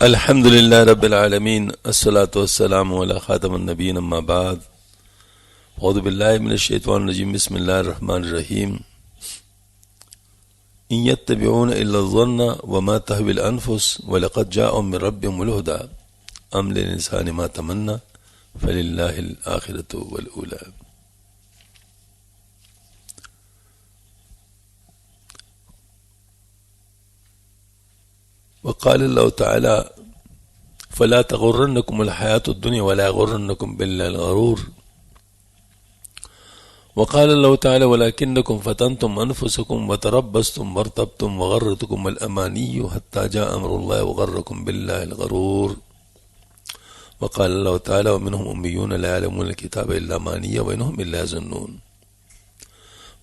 الحمد لله رب العالمين الصلاة والسلام على خاتم النبيين أما بعد أعوذ بالله من الشيطان الرجيم بسم الله الرحمن الرحيم إن يتبعون إلا الظن وما تهوي الأنفس ولقد جاءهم من ربهم الهدى أم للإنسان ما تمنى فلله الآخرة والأولى. وقال الله تعالى فلا تغرنكم الحياة الدنيا ولا يغرنكم بالله الغرور. وقال الله تعالى ولكنكم فتنتم أنفسكم وتربصتم وارتبتم وغرتكم الأماني حتى جاء أمر الله وغركم بالله الغرور. وقال الله تعالى ومنهم أميون لا يعلمون الكتاب إلا أماني وإنهم إلا يظنون.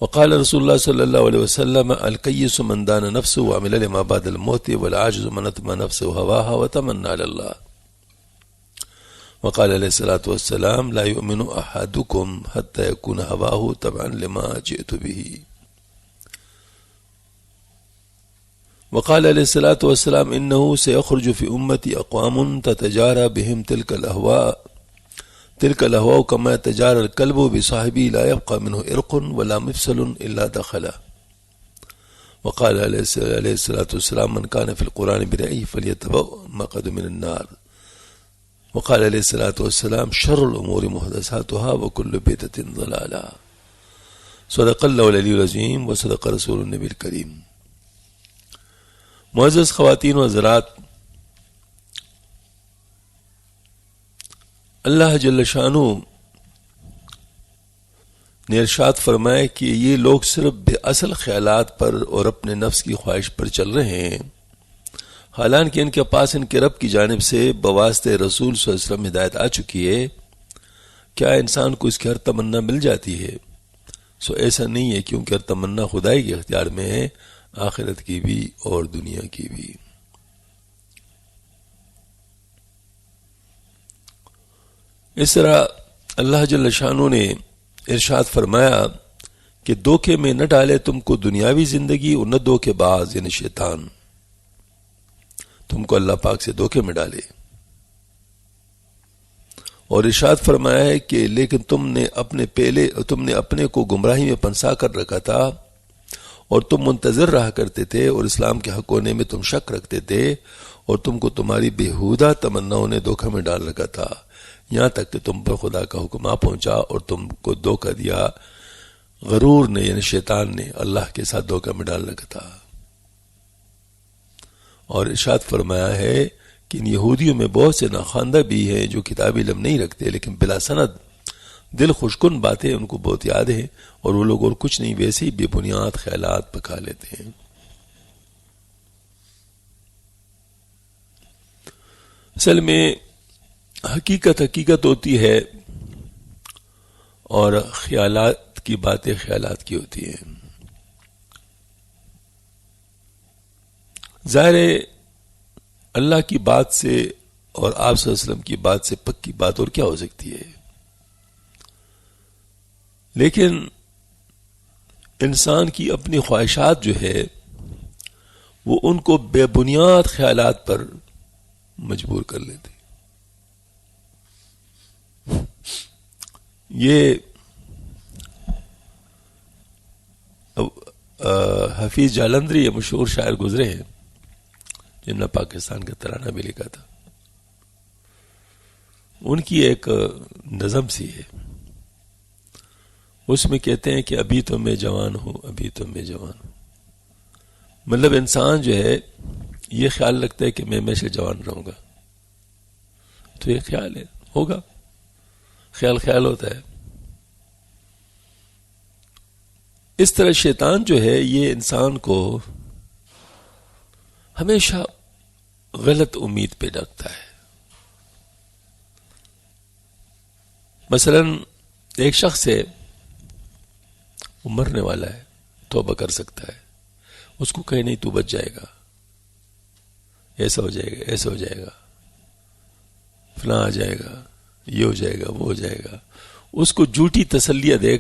وقال رسول الله صلى الله عليه وسلم الكيس من دان نفسه وعمل لما بعد الموت والعاجز من أتبع نفسه هواها وتمنى على الله. وقال عليه الصلاة والسلام لا يؤمن أحدكم حتى يكون هواه تبعا لما جئت به. وقال عليه الصلاة والسلام إنه سيخرج في أمتي أقوام تتجارى بهم تلك الأهواء كما يتجارى الكلب بصاحبه لا يبقى منه إرق ولا مفصل إلا دخله. وقال عليه الصلاة والسلام من كان في القرآن برأيه فليتبوأ مقعده من النار. وقال عليه الصلاة والسلام شر الأمور محدثاتها وكل بدعة ضلالة. صدق الله العلی العظیم وصدق رسول النبی الکریم. معزز خواتین و حضرات، اللہ جل شانہ نے ارشاد فرمائے کہ یہ لوگ صرف بے اصل خیالات پر اور اپنے نفس کی خواہش پر چل رہے ہیں، حالانکہ ان کے پاس ان کے رب کی جانب سے بواسطہ رسول صلی اللہ علیہ وسلم ہدایت آ چکی ہے. کیا انسان کو اس کی ہر تمنا مل جاتی ہے؟ سو ایسا نہیں ہے، کیونکہ ہر تمنا خدائی کے اختیار میں ہے، آخرت کی بھی اور دنیا کی بھی. اس طرح اللہ جل شانہ نے ارشاد فرمایا کہ دھوکے میں نہ ڈالے تم کو دنیاوی زندگی اور نہ دھوکے باز یعنی شیطان تم کو اللہ پاک سے دھوکے میں ڈالے. اور ارشاد فرمایا ہے کہ لیکن تم نے اپنے کو گمراہی میں پنسا کر رکھا تھا اور تم منتظر رہا کرتے تھے اور اسلام کے حق ہونے میں تم شک رکھتے تھے اور تم کو تمہاری بےہودہ تمناؤں نے دھوکہ میں ڈال رکھا تھا، یہاں تک کہ تم پر خدا کا حکم آ پہنچا اور تم کو دھوکہ دیا غرور نے یعنی شیطان نے، اللہ کے ساتھ دھوکہ میں ڈال رکھا تھا. اور ارشاد فرمایا ہے کہ ان یہودیوں میں بہت سے ناخواندہ بھی ہیں جو کتابی علم نہیں رکھتے لیکن بلا سند دل خوشکن باتیں ان کو بہت یاد ہیں، اور وہ لوگ اور کچھ نہیں ویسے ہی بے بنیاد خیالات پکا لیتے ہیں. اصل میں حقیقت ہوتی ہے اور خیالات کی باتیں خیالات کی ہوتی ہیں. ظاہر ہے اللہ کی بات سے اور آپ صلی اللہ علیہ وسلم کی بات سے پکی بات اور کیا ہو سکتی ہے، لیکن انسان کی اپنی خواہشات جو ہے وہ ان کو بے بنیاد خیالات پر مجبور کر لیتے. یہ حفیظ جالندھری یہ مشہور شاعر گزرے ہیں جنہوں نے پاکستان کا ترانہ بھی لکھا تھا. ان کی ایک نظم سی ہے، اس میں کہتے ہیں کہ ابھی تو میں جوان ہوں، ابھی تو میں جوان ہوں. مطلب انسان جو ہے یہ خیال رکھتا ہے کہ میں ہمیشہ جوان رہوں گا، تو یہ خیال ہے ہوگا، خیال ہوتا ہے. اس طرح شیطان جو ہے یہ انسان کو ہمیشہ غلط امید پہ رکھتا ہے. مثلا ایک شخص ہے، وہ مرنے والا ہے، توبہ کر سکتا ہے، اس کو کہیں نہیں تو بچ جائے گا، ایسا ہو جائے گا، ایسا ہو جائے گا، فلاں آ جائے گا، یہ ہو جائے گا، وہ ہو جائے گا. اس کو جھوٹی تسلیاں دے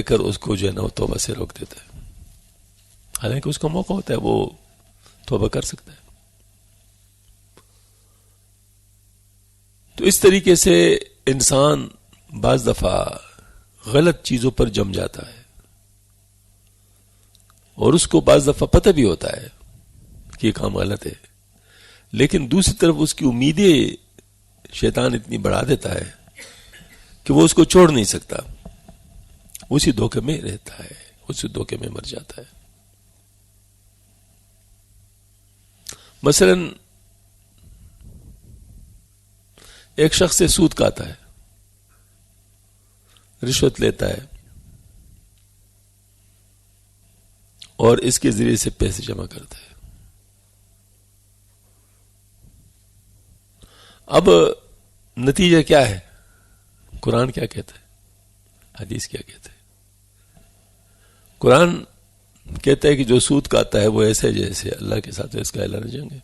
کر اس کو جو ہے نا توبہ سے روک دیتا ہے. حالانکہ اس کا موقع ہوتا ہے، وہ توبہ کر سکتا ہے. تو اس طریقے سے انسان بعض دفعہ غلط چیزوں پر جم جاتا ہے اور اس کو بعض دفعہ پتہ بھی ہوتا ہے کہ یہ کام غلط ہے، لیکن دوسری طرف اس کی امیدیں شیطان اتنی بڑھا دیتا ہے کہ وہ اس کو چھوڑ نہیں سکتا، اسی دھوکے میں رہتا ہے، اسی دھوکے میں مر جاتا ہے. مثلا ایک شخص سے سود کھاتا ہے، رشوت لیتا ہے اور اس کے ذریعے سے پیسے جمع کرتا ہے. اب نتیجہ کیا ہے؟ قرآن کیا کہتا ہے؟ حدیث کیا کہتا ہے؟ قرآن کہتا ہے کہ جو سود کھاتا ہے وہ ایسے جیسے اللہ کے ساتھ اس کا اعلان جنگ ہے.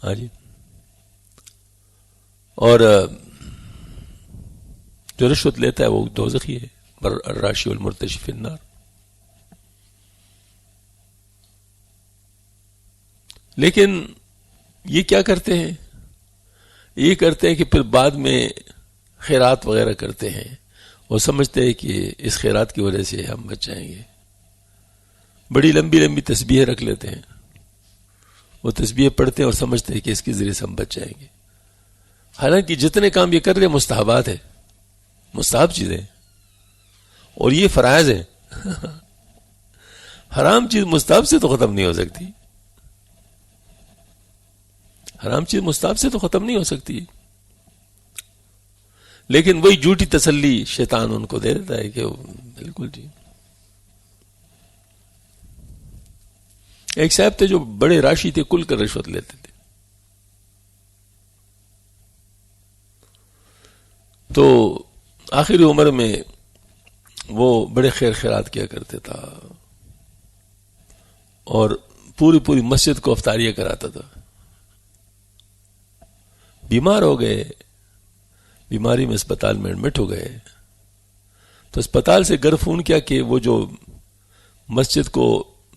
ہاں جی. اور جو رشوت لیتا ہے وہ دوزخی ہے، الراشی والمرتشی فی النار. لیکن یہ کیا کرتے ہیں؟ یہ کرتے ہیں کہ پھر بعد میں خیرات وغیرہ کرتے ہیں اور سمجھتے ہیں کہ اس خیرات کی وجہ سے ہم بچ جائیں گے. بڑی لمبی لمبی تسبیحیں رکھ لیتے ہیں، وہ تسبیحیں پڑھتے ہیں اور سمجھتے ہیں کہ اس کے ذریعے سے ہم بچ جائیں گے. حالانکہ جتنے کام یہ کر رہے ہیں مستحبات ہے، مستحب چیزیں، اور یہ فرائض ہیں. حرام چیز مستحب سے تو ختم نہیں ہو سکتی، حرام چیز مستحب سے تو ختم نہیں ہو سکتی. لیکن وہی جھوٹی تسلی شیطان ان کو دے دیتا ہے کہ بالکل جی. ایک صاحب تھے جو بڑے راشی تھے، کل کر رشوت لیتے تھے. تو آخری عمر میں وہ بڑے خیر خیرات کیا کرتے تھا اور پوری مسجد کو افطاریہ کراتا تھا. بیمار ہو گئے، بیماری میں اسپتال میں ایڈمٹ ہو گئے. تو اسپتال سے گھر فون کیا کہ وہ جو مسجد کو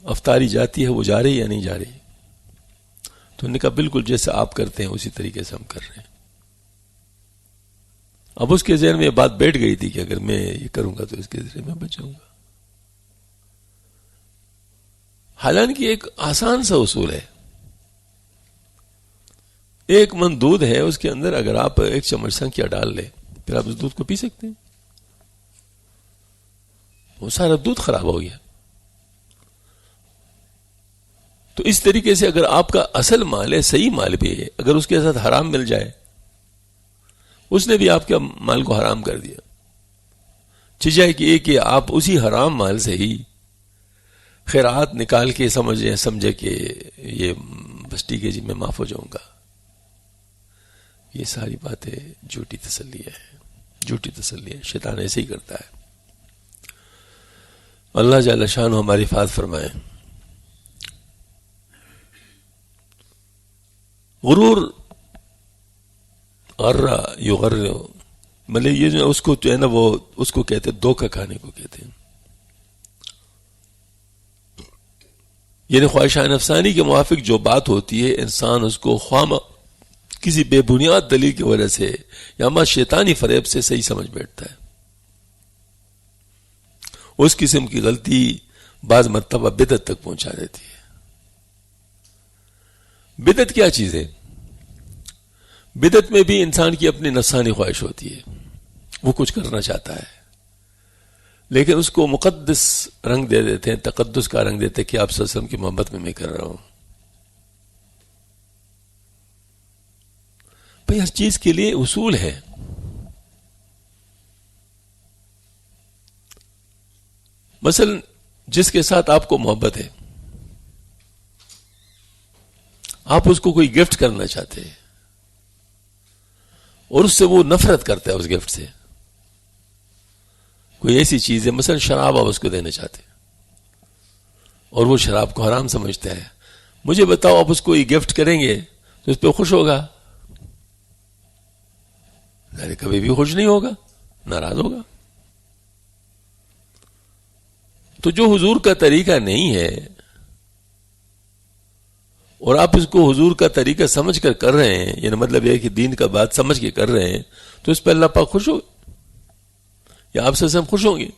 افطاری جاتی ہے وہ جا رہی یا نہیں جا رہی. تو انہوں نے کہا بالکل جیسے آپ کرتے ہیں اسی طریقے سے ہم کر رہے ہیں. اب اس کے ذہن میں یہ بات بیٹھ گئی تھی کہ اگر میں یہ کروں گا تو اس کے ذریعے میں بچ جاؤں گا. حالانکہ ایک آسان سا اصول ہے. ایک من دودھ ہے، اس کے اندر اگر آپ ایک چمچ سنکھیا ڈال لیں پھر آپ اس دودھ کو پی سکتے ہیں. وہ سارا دودھ خراب ہو گیا. تو اس طریقے سے اگر آپ کا اصل مال ہے، صحیح مال بھی ہے، اگر اس کے ساتھ حرام مل جائے، اس نے بھی آپ کے مال کو حرام کر دیا. چیزیں کہ آپ اسی حرام مال سے ہی خیرات نکال کے سمجھے کہ یہ بس ٹھیک ہے جی میں معاف ہو جاؤں گا. یہ ساری باتیں جھوٹی تسلی ہے، جھوٹی تسلی ہے. شیطان ایسے ہی کرتا ہے. اللہ جل شانہ ہماری حفاظت فرمائے. غرور غرہ یغر، مطلب یہ جو اس کو جو ہے نا وہ اس کو کہتے ہیں دھوکہ کھانے کو کہتے ہیں. یعنی خواہشان افسانی کے موافق جو بات ہوتی ہے انسان اس کو خواہ کسی بے بنیاد دلیل کی وجہ سے یا اما شیطانی فریب سے صحیح سمجھ بیٹھتا ہے. اس قسم کی غلطی بعض مرتبہ بدعت تک پہنچا دیتی ہے. بدعت کیا چیز ہے؟ بدعت میں بھی انسان کی اپنی نفسانی خواہش ہوتی ہے، وہ کچھ کرنا چاہتا ہے لیکن اس کو مقدس رنگ دے دیتے ہیں، تقدس کا رنگ دیتے ہیں کہ آپ صلی اللہ علیہ وسلم کی محبت میں کر رہا ہوں. بھئی ہر چیز کے لیے اصول ہے. مثلا جس کے ساتھ آپ کو محبت ہے، آپ اس کو کوئی گفٹ کرنا چاہتے ہیں اور اس سے وہ نفرت کرتا ہے اس گفٹ سے. کوئی ایسی چیز ہے مثلا شراب آپ اس کو دینا چاہتے ہیں اور وہ شراب کو حرام سمجھتا ہے. مجھے بتاؤ آپ اس کو یہ گفٹ کریں گے تو اس پہ خوش ہوگا؟ کبھی بھی خوش نہیں ہوگا، ناراض ہوگا. تو جو حضور کا طریقہ نہیں ہے اور آپ اس کو حضور کا طریقہ سمجھ کر کر رہے ہیں، یعنی مطلب یہ کہ دین کا بات سمجھ کے کر رہے ہیں، تو اس پہ اللہ پاک خوش ہو یا آپ سے ہم خوش ہوں گے؟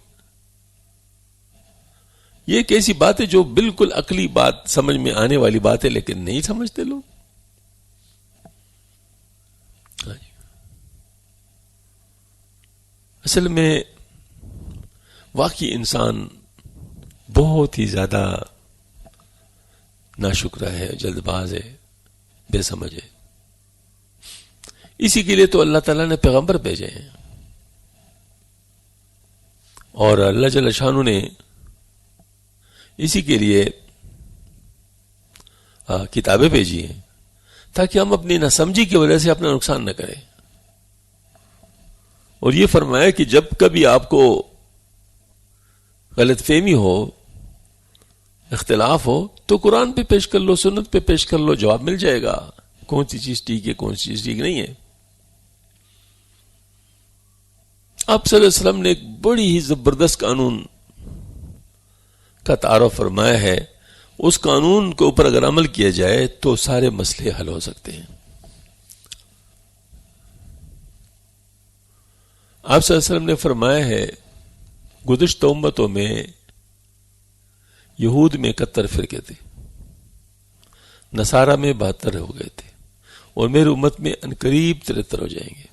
یہ ایک ایسی بات ہے جو بالکل عقلی بات، سمجھ میں آنے والی بات ہے، لیکن نہیں سمجھتے لوگ. اصل میں واقعی انسان بہت ہی زیادہ ناشکرا ہے، جلد باز ہے، بے سمجھ ہے. اسی کے لیے تو اللہ تعالیٰ نے پیغمبر بھیجے ہیں، اور اللہ جل شانہ نے اسی کے لیے کتابیں بھیجی ہیں تاکہ ہم اپنی ناسمجھی کی وجہ سے اپنا نقصان نہ کریں. اور یہ فرمایا کہ جب کبھی آپ کو غلط فہمی ہو، اختلاف ہو، تو قرآن پہ پیش کر لو، سنت پہ پیش کر لو، جواب مل جائے گا کون سی چیز ٹھیک ہے، کون سی چیز ٹھیک نہیں ہے. آپ صلی اللہ علیہ وسلم نے ایک بڑی ہی زبردست قانون کا تعارف فرمایا ہے. اس قانون کے اوپر اگر عمل کیا جائے تو سارے مسئلے حل ہو سکتے ہیں. آپ صلی اللہ علیہ وسلم نے فرمایا ہے گزشتہ امتوں میں یہود میں 71 فرقے تھے، نصارہ میں 72 ہو گئے تھے، اور میری امت میں عنقریب 73 ہو جائیں گے.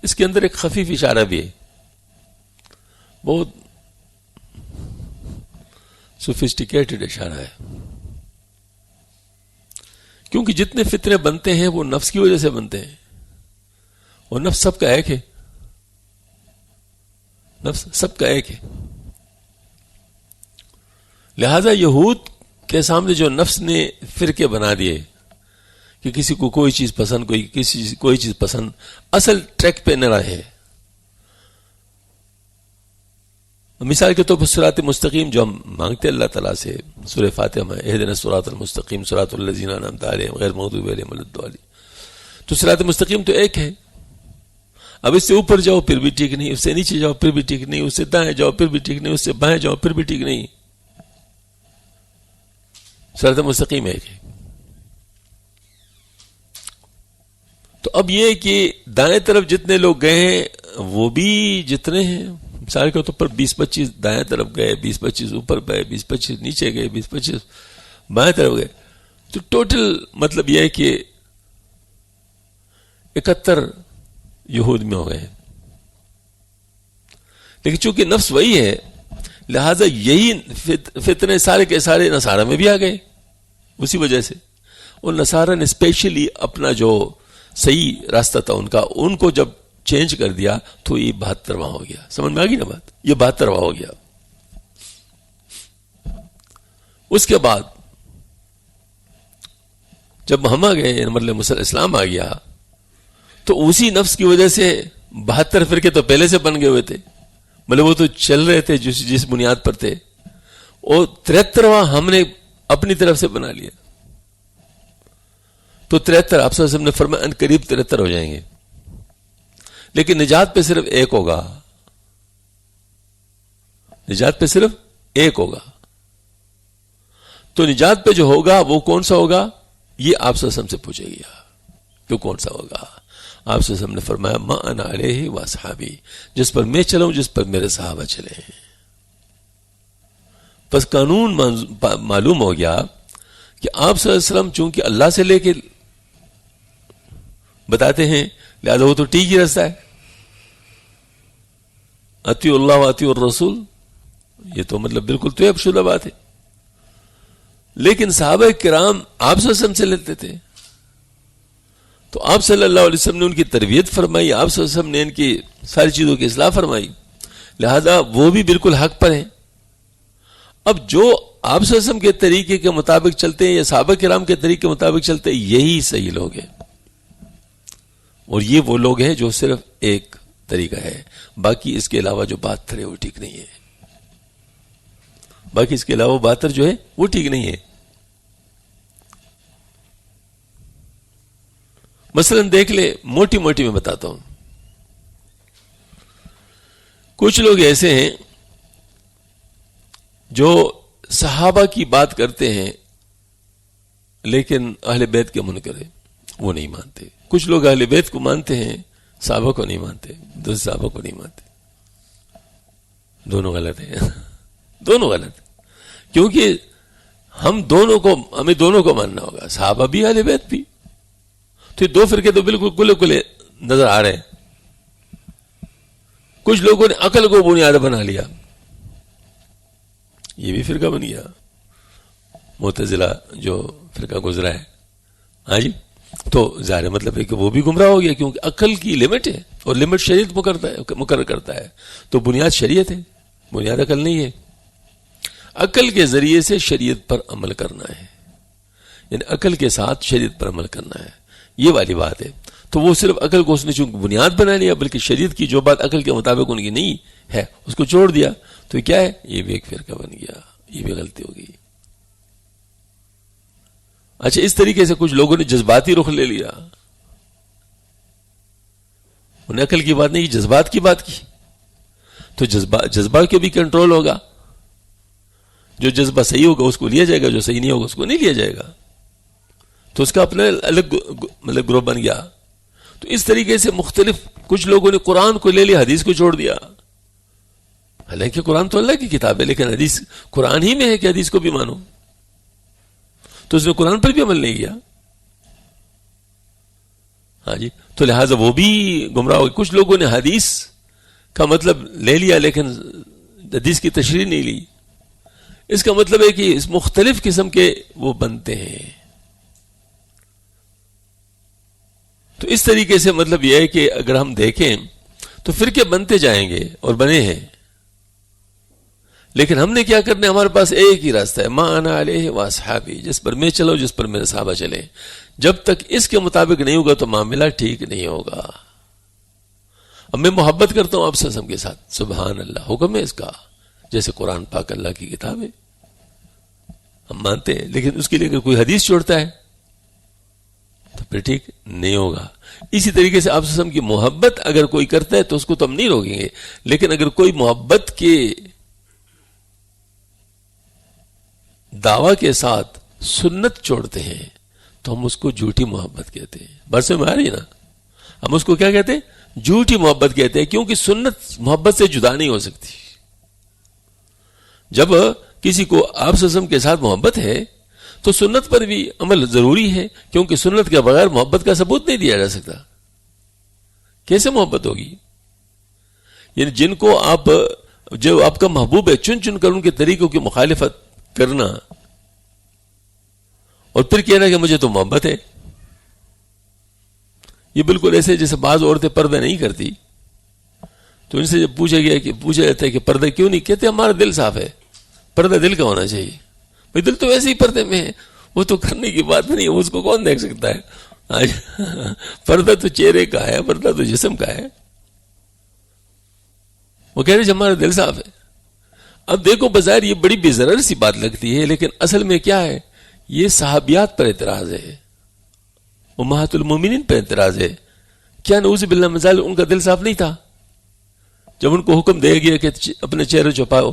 اس کے اندر ایک خفیف اشارہ بھی ہے، بہت سوفسٹیکیٹڈ اشارہ ہے، کیونکہ جتنے فتنے بنتے ہیں وہ نفس کی وجہ سے بنتے ہیں، اور نفس سب کا ایک ہے، نفس سب کا ایک ہے. لہذا یہود کے سامنے جو نفس نے فرقے بنا دیے کہ کسی کو کوئی چیز پسند، کوئی چیز پسند، اصل ٹریک پہ نہ رہے. مثال کے طور پر صراط مستقیم جو ہم مانگتے اللہ تعالیٰ سے سورہ فاتحہ میں، اہدنا الصراط المستقیم صراط الذین انعمت علیہم غیر المغضوب علیہم ولا الضالین، تو صراط مستقیم تو ایک ہے. اب اس سے اوپر جاؤ پھر بھی ٹھیک نہیں، اس سے نیچے جاؤ پھر بھی ٹھیک نہیں، اس سے دائیں جاؤ پھر بھی ٹھیک نہیں، اس سے بائیں جاؤ پھر بھی ٹھیک نہیں. صراط مستقیم ایک ہے. تو اب یہ کہ دائیں طرف جتنے لوگ گئے ہیں وہ بھی جتنے ہیں، مثال کے طور پر 20-25 دائیں طرف گئے، 20-25 اوپر گئے، 20-25 نیچے گئے، 20-25 بائیں طرف گئے، تو ٹوٹل مطلب یہ ہے کہ 71 یہود میں ہو گئے. لیکن چونکہ نفس وہی ہے لہذا یہی فتنے سارے کے سارے نصارہ میں بھی آ گئے اسی وجہ سے. اور نصارہ نے اسپیشلی اپنا جو صحیح راستہ تھا ان کو جب چینج کر دیا تو یہ 72واں ہو گیا. سمجھ میں آ گئی نا بات؟ یہ 72واں ہو گیا. اس کے بعد جب ہم آ گئے، مطلب اسلام آ گیا، تو اسی نفس کی وجہ سے 72 فرقے تو پہلے سے بن گئے ہوئے تھے، مطلب وہ تو چل رہے تھے جس بنیاد پر تھے، اور 73واں ہم نے اپنی طرف سے بنا لیا. تو 73 آپ صلی اللہ علیہ وسلم نے فرمایا ان قریب 73 ہو جائیں گے، لیکن نجات پہ صرف ایک ہوگا. نجات پہ صرف ایک ہوگا. تو نجات پہ جو ہوگا وہ کون سا ہوگا؟ یہ آپ صلی اللہ علیہ وسلم سے پوچھے گیا کہ کون سا ہوگا. آپ صلی اللہ علیہ وسلم نے فرمایا ما انا علیہ واصحابی، جس پر میں چلوں، جس پر میرے صحابہ چلے ہیں. بس قانون معلوم ہو گیا کہ آپ صلی اللہ علیہ وسلم چونکہ اللہ سے لے کے بتاتے ہیں لہذا وہ تو ٹھیک ہی راستہ ہے. اطیعوا اللہ واطیعوا الرسول، یہ تو مطلب بالکل طیب شدہ بات ہے. لیکن صحابہ کرام آپ صلی اللہ علیہ وسلم سے لیتے تھے، تو آپ صلی اللہ علیہ وسلم نے ان کی تربیت فرمائی، آپ صلی اللہ علیہ وسلم نے ان کی ساری چیزوں کی اصلاح فرمائی، لہذا وہ بھی بالکل حق پر ہیں. اب جو آپ صلی اللہ علیہ وسلم کے طریقے کے مطابق چلتے ہیں یا صحابہ کرام کے طریقے کے مطابق چلتے ہیں، یہی صحیح لوگ ہیں. اور یہ وہ لوگ ہیں جو صرف ایک طریقہ ہے، باقی اس کے علاوہ جو بات ہے وہ ٹھیک نہیں ہے. باقی اس کے علاوہ باتر جو ہے وہ ٹھیک نہیں ہے. مثلا دیکھ لے، موٹی موٹی میں بتاتا ہوں. کچھ لوگ ایسے ہیں جو صحابہ کی بات کرتے ہیں لیکن اہل بیت کے منکر ہیں، وہ نہیں مانتے. کچھ لوگ اہل بیت کو مانتے ہیں، صحابہ کو نہیں مانتے، دوسرے صحابہ کو نہیں مانتے. دونوں غلط ہیں. دونوں غلط ہیں، کیونکہ ہمیں دونوں کو ماننا ہوگا، صحابہ بھی اہل بیت بھی. تو یہ دو فرقے تو بالکل کلے کلے نظر آ رہے ہیں. کچھ لوگوں نے عقل کو بنیاد بنا لیا، یہ بھی فرقہ بن گیا. معتزلہ جو فرقہ گزرا ہے، ہاں جی، تو ظاہر مطلب ہے کہ وہ بھی گمراہ ہو گیا، کیونکہ عقل کی لمٹ ہے اور لمٹ شریعت مقرر کرتا ہے. تو بنیاد شریعت ہے، بنیاد عقل نہیں ہے. عقل کے ذریعے سے شریعت پر عمل کرنا ہے، یعنی عقل کے ساتھ شریعت پر عمل کرنا ہے، یہ والی بات ہے. تو وہ صرف عقل کو اس نے چونکہ بنیاد بنا لیا، بلکہ شریعت کی جو بات عقل کے مطابق ان کی نہیں ہے اس کو چھوڑ دیا. تو کیا ہے؟ یہ بھی ایک فرقہ بن گیا، یہ بھی غلطی ہوگی. اچھا، اس طریقے سے کچھ لوگوں نے جذباتی رخ لے لیا، انہیں عقل کی بات نہیں، جذبات کی بات کی. تو جذبہ کے بھی کنٹرول ہوگا. جو جذبہ صحیح ہوگا اس کو لیا جائے گا، جو صحیح نہیں ہوگا اس کو نہیں لیا جائے گا. تو اس کا اپنا الگ مطلب گروہ بن گیا. تو اس طریقے سے مختلف کچھ لوگوں نے قرآن کو لے لیا، حدیث کو چھوڑ دیا. حالانکہ قرآن تو اللہ کی کتاب ہے، لیکن حدیث قرآن ہی میں ہے کہ حدیث کو بھی مانو. تو اس نے قرآن پر بھی عمل نہیں کیا. ہاں جی، تو لہٰذا وہ بھی گمراہ ہو گئے. کچھ لوگوں نے حدیث کا مطلب لے لیا لیکن حدیث کی تشریح نہیں لی. اس کا مطلب ہے کہ اس مختلف قسم کے وہ بنتے ہیں. تو اس طریقے سے مطلب یہ ہے کہ اگر ہم دیکھیں تو فرقے بنتے جائیں گے اور بنے ہیں، لیکن ہم نے کیا کرنا ہے؟ ہمارے پاس ایک ہی راستہ ہے، ما انا علیہ واصحابی، جس پر میں چلو، جس پر میرے صحابہ چلے. جب تک اس کے مطابق نہیں ہوگا تو معاملہ ٹھیک نہیں ہوگا. اب میں محبت کرتا ہوں آپ صلی اللہ علیہ وسلم کے ساتھ، سبحان اللہ، حکم ہے اس کا، جیسے قرآن پاک اللہ کی کتاب ہے، ہم مانتے ہیں. لیکن اس کے لیے اگر کوئی حدیث چھوڑتا ہے تو پھر ٹھیک نہیں ہوگا. اسی طریقے سے آپ صلی اللہ علیہ وسلم کی محبت اگر کوئی کرتا ہے تو اس کو تو ہم نہیں روکیں گے، لیکن اگر کوئی محبت کے دعویٰ کے ساتھ سنت چھوڑتے ہیں تو ہم اس کو جھوٹی محبت کہتے ہیں. بات سمجھ میں آ رہی ہے نا؟ ہم اس کو کیا کہتے ہیں؟ جھوٹی محبت کہتے ہیں، کیونکہ سنت محبت سے جدا نہیں ہو سکتی. جب کسی کو آپ صلی اللہ علیہ وسلم کے ساتھ محبت ہے تو سنت پر بھی عمل ضروری ہے، کیونکہ سنت کے بغیر محبت کا ثبوت نہیں دیا جا سکتا. کیسے محبت ہوگی؟ یعنی جن کو جو آپ کا محبوب ہے، چن چن کر ان کے طریقوں کی مخالفت کرنا اور پھر کہنا کہ مجھے تو محبت ہے. یہ بالکل ایسے جیسے بعض عورتیں پردہ نہیں کرتی تو ان سے جب پوچھا جاتا ہے کہ پردہ کیوں نہیں، کہتے ہمارا دل صاف ہے. پردہ دل کا ہونا چاہیے. بھائی دل تو ویسے ہی پردے میں ہے، وہ تو کرنے کی بات نہیں ہے، اس کو کون دیکھ سکتا ہے؟ پردہ تو چہرے کا ہے، پردہ تو جسم کا ہے. وہ کہہ رہے ہمارا دل صاف ہے. اب دیکھو بظاہر یہ بڑی بے ضرر سی بات لگتی ہے، لیکن اصل میں کیا ہے؟ یہ صحابیات پر اعتراض ہے، امہات المومنین پر اعتراض ہے. کیا نعوذ باللہ من ذالک ان کا دل صاف نہیں تھا جب ان کو حکم دیا گیا کہ اپنے چہرے چھپاؤ،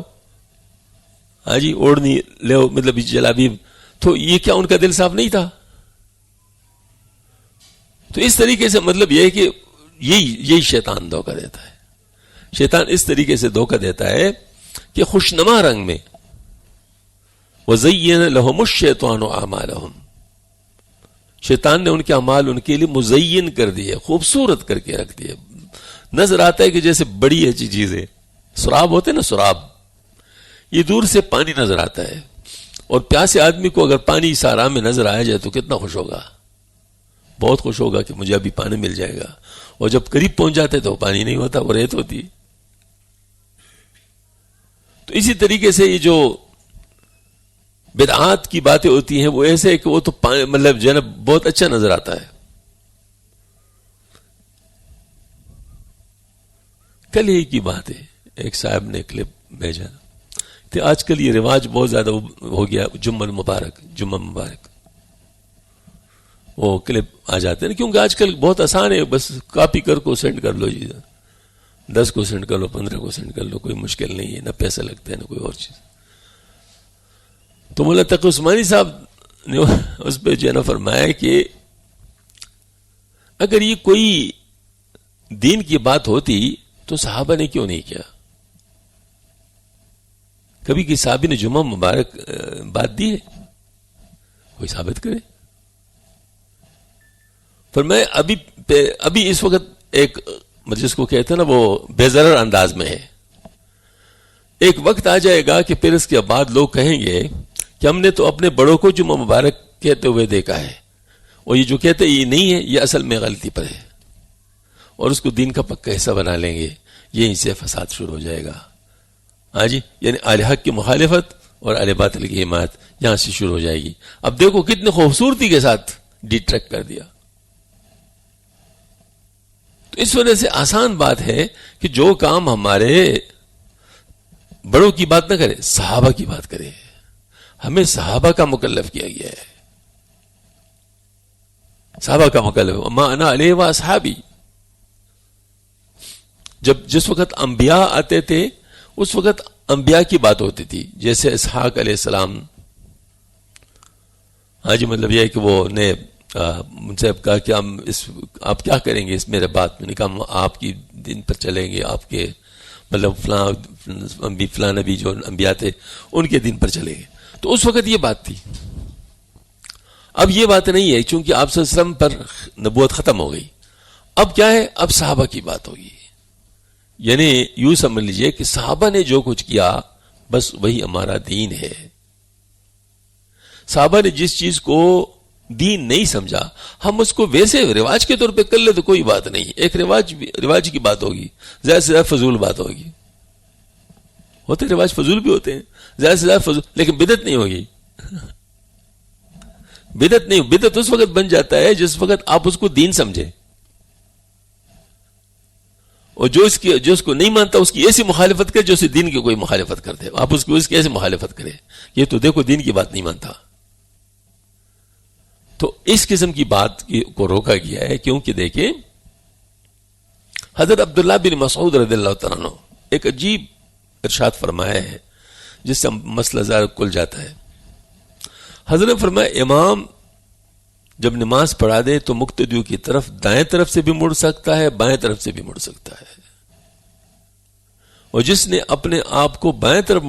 ہاں جی، اوڑھنی لے مطلب جلابیب، تو یہ کیا ان کا دل صاف نہیں تھا؟ تو اس طریقے سے مطلب یہ ہے کہ یہی شیطان دھوکہ دیتا ہے. شیطان اس طریقے سے دھوکہ دیتا ہے کہ خوشنما رنگ میں وَزَيَّنَ لَهُمُ الشَّيْطَانُ أَعْمَالَهُمْ، شیطان نے ان کے اعمال ان کے لیے مزین کر دیے، خوبصورت کر کے رکھ دیے. نظر آتا ہے کہ جیسے بڑی اچھی چیز ہے. سراب ہوتے نا، سراب، یہ دور سے پانی نظر آتا ہے، اور پیاسے آدمی کو اگر پانی سارا میں نظر آیا جائے تو کتنا خوش ہوگا؟ بہت خوش ہوگا کہ مجھے ابھی پانی مل جائے گا. اور جب قریب پہنچ جاتے تو پانی نہیں ہوتا، وہ ریت ہوتی. تو اسی طریقے سے یہ جو بدعات کی باتیں ہوتی ہیں وہ ایسے کہ وہ تو مطلب جو ہے نا بہت اچھا نظر آتا ہے. کل ہی کی بات ہے، ایک صاحب نے کلپ بھیجا تو آج کل یہ رواج بہت زیادہ ہو گیا، جمعہ مبارک وہ کلپ آ جاتے ہیں، کیونکہ آج کل بہت آسان ہے، بس کاپی کر کو سینڈ کر لو جی. 10 کو سینڈ کر لو، 15 کو سینڈ کر لو، کوئی مشکل نہیں ہے، نہ پیسہ لگتا ہے نہ کوئی اور چیز. تو مولا تقی عثمانی صاحب نے اس پہ جو ہے نا فرمایا کہ اگر یہ کوئی دین کی بات ہوتی تو صحابہ نے کیوں نہیں کیا؟ کبھی کسی صحابی نے جمعہ مبارک بات دی ہے؟ کوئی ثابت کرے. فرمایا ابھی اس وقت ایک جس کو کہتے ہیں نا وہ بے ضرر انداز میں ہے. ایک وقت آ جائے گا کہ پھر اس کے بعد لوگ کہیں گے کہ ہم نے تو اپنے بڑوں کو جمعہ مبارک کہتے ہوئے دیکھا ہے، اور یہ جو کہتے ہیں یہ نہیں ہے، یہ اصل میں غلطی پر ہے، اور اس کو دین کا پکا حصہ بنا لیں گے. یہیں سے فساد شروع ہو جائے گا. ہاں جی، یعنی اہل حق کی مخالفت اور اہل باطل کی حمایت یہاں سے شروع ہو جائے گی. اب دیکھو کتنی خوبصورتی کے ساتھ ڈیٹریکٹ کر دیا. تو اس وجہ سے آسان بات ہے کہ جو کام ہمارے بڑوں کی بات نہ کرے، صحابہ کی بات کرے. ہمیں صحابہ کا مکلف کیا گیا ہے، صحابہ کا مکلف. ما انا علیہ و اصحابی. جس وقت انبیاء آتے تھے اس وقت انبیاء کی بات ہوتی تھی، جیسے اسحاق علیہ السلام. ہاں جی، مطلب یہ ہے کہ وہ نے ان سے کہا کہ آپ کیا کریں گے اس میرے بات میں؟ نے کہا ہم آپ کی دین پر چلیں گے، آپ کے مطلب فلاں نبی جو انبیاء تھے ان کے دین پر چلیں گے. تو اس وقت یہ بات تھی. اب یہ بات نہیں ہے، چونکہ آپ صلی اللہ علیہ وسلم پر نبوت ختم ہو گئی. اب کیا ہے؟ اب صحابہ کی بات ہوگی. یعنی یوں سمجھ لیجئے کہ صحابہ نے جو کچھ کیا بس وہی ہمارا دین ہے. صحابہ نے جس چیز کو دین نہیں سمجھا ہم اس کو ویسے رواج کے طور پہ کر لے تو کوئی بات نہیں. ایک رواج کی بات ہوگی، زیادہ سے زیادہ فضول بات ہوگی. ہوتے رواج فضول بھی ہوتے ہیں، زیادہ سے زیادہ فضول، لیکن بدعت نہیں ہوگی. بدعت نہیں، بدعت اس وقت بن جاتا ہے جس وقت آپ اس کو دین سمجھے، اور جو اس کو نہیں مانتا اس کی ایسی مخالفت کرے جو اسے دین کی کوئی مخالفت کر دے. آپ اس کی ایسی مخالفت کرے، یہ تو دیکھو دین کی بات نہیں مانتا. تو اس قسم کی بات کو روکا گیا ہے، کیونکہ دیکھیں حضرت عبداللہ بن مسعود رضی اللہ تعالیٰ عنہ ایک عجیب ارشاد فرمایا ہے جس سے مسئلہ ظاہر کھل جاتا ہے. حضرت نے فرمایا امام جب نماز پڑھا دے تو مقتدیوں کی طرف دائیں طرف سے بھی مڑ سکتا ہے، بائیں طرف سے بھی مڑ سکتا ہے. اور جس نے اپنے آپ کو دائیں طرف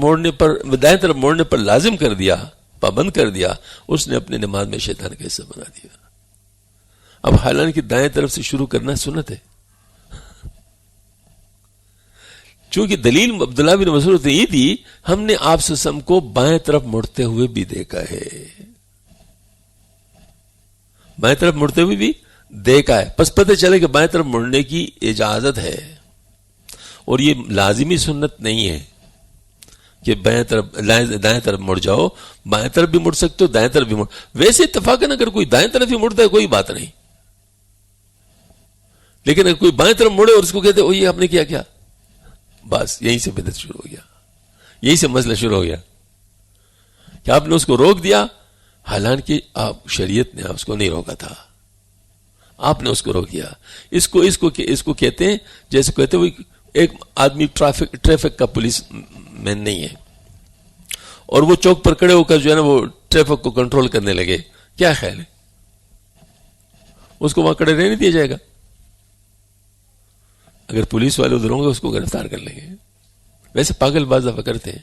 موڑنے پر لازم کر دیا، پابند کر دیا، اس نے اپنے نماز میں شیطان کا حصہ بنا دیا. اب حالانکہ دائیں طرف سے شروع کرنا سنت ہے، چونکہ دلیل عبداللہ بن مسعود نے یہ دی ہم نے آپ صلی اللہ علیہ وسلم کو بائیں طرف مڑتے ہوئے بھی دیکھا ہے، بائیں طرف مڑتے ہوئے بھی دیکھا ہے. پس پتہ چلے کہ بائیں طرف مڑنے کی اجازت ہے، اور یہ لازمی سنت نہیں ہے کہ دائیں طرف مڑ جاؤ. بائیں طرف بھی مڑ سکتے ہو، دائیں طرف بھی مڑ. ویسے اتفاقاً اگر کوئی دائیں طرف ہی مڑتا ہے کوئی بات نہیں، لیکن اگر کوئی بائیں طرف مڑے اور اس کو کہتے یہ آپ نے کیا بس یہیں سے بدعت شروع ہو گیا، یہیں سے مسئلہ شروع ہو گیا کہ آپ نے اس کو روک دیا، حالانکہ آپ شریعت نے اس کو نہیں روکا تھا، آپ نے اس کو روک دیا. اس کو کہتے ہیں جیسے کہتے وہ ایک آدمی ٹریفک کا پولیس مین نہیں ہے اور وہ چوک پر کھڑے ہو کر جو ہے نا وہ ٹریفک کو کنٹرول کرنے لگے، کیا خیال ہے اس کو وہاں کھڑے رہنے دیا جائے گا؟ اگر پولیس والے ادھر ہوں گے اس کو گرفتار کر لیں گے. ویسے پاگل بعض دفعہ کرتے ہیں،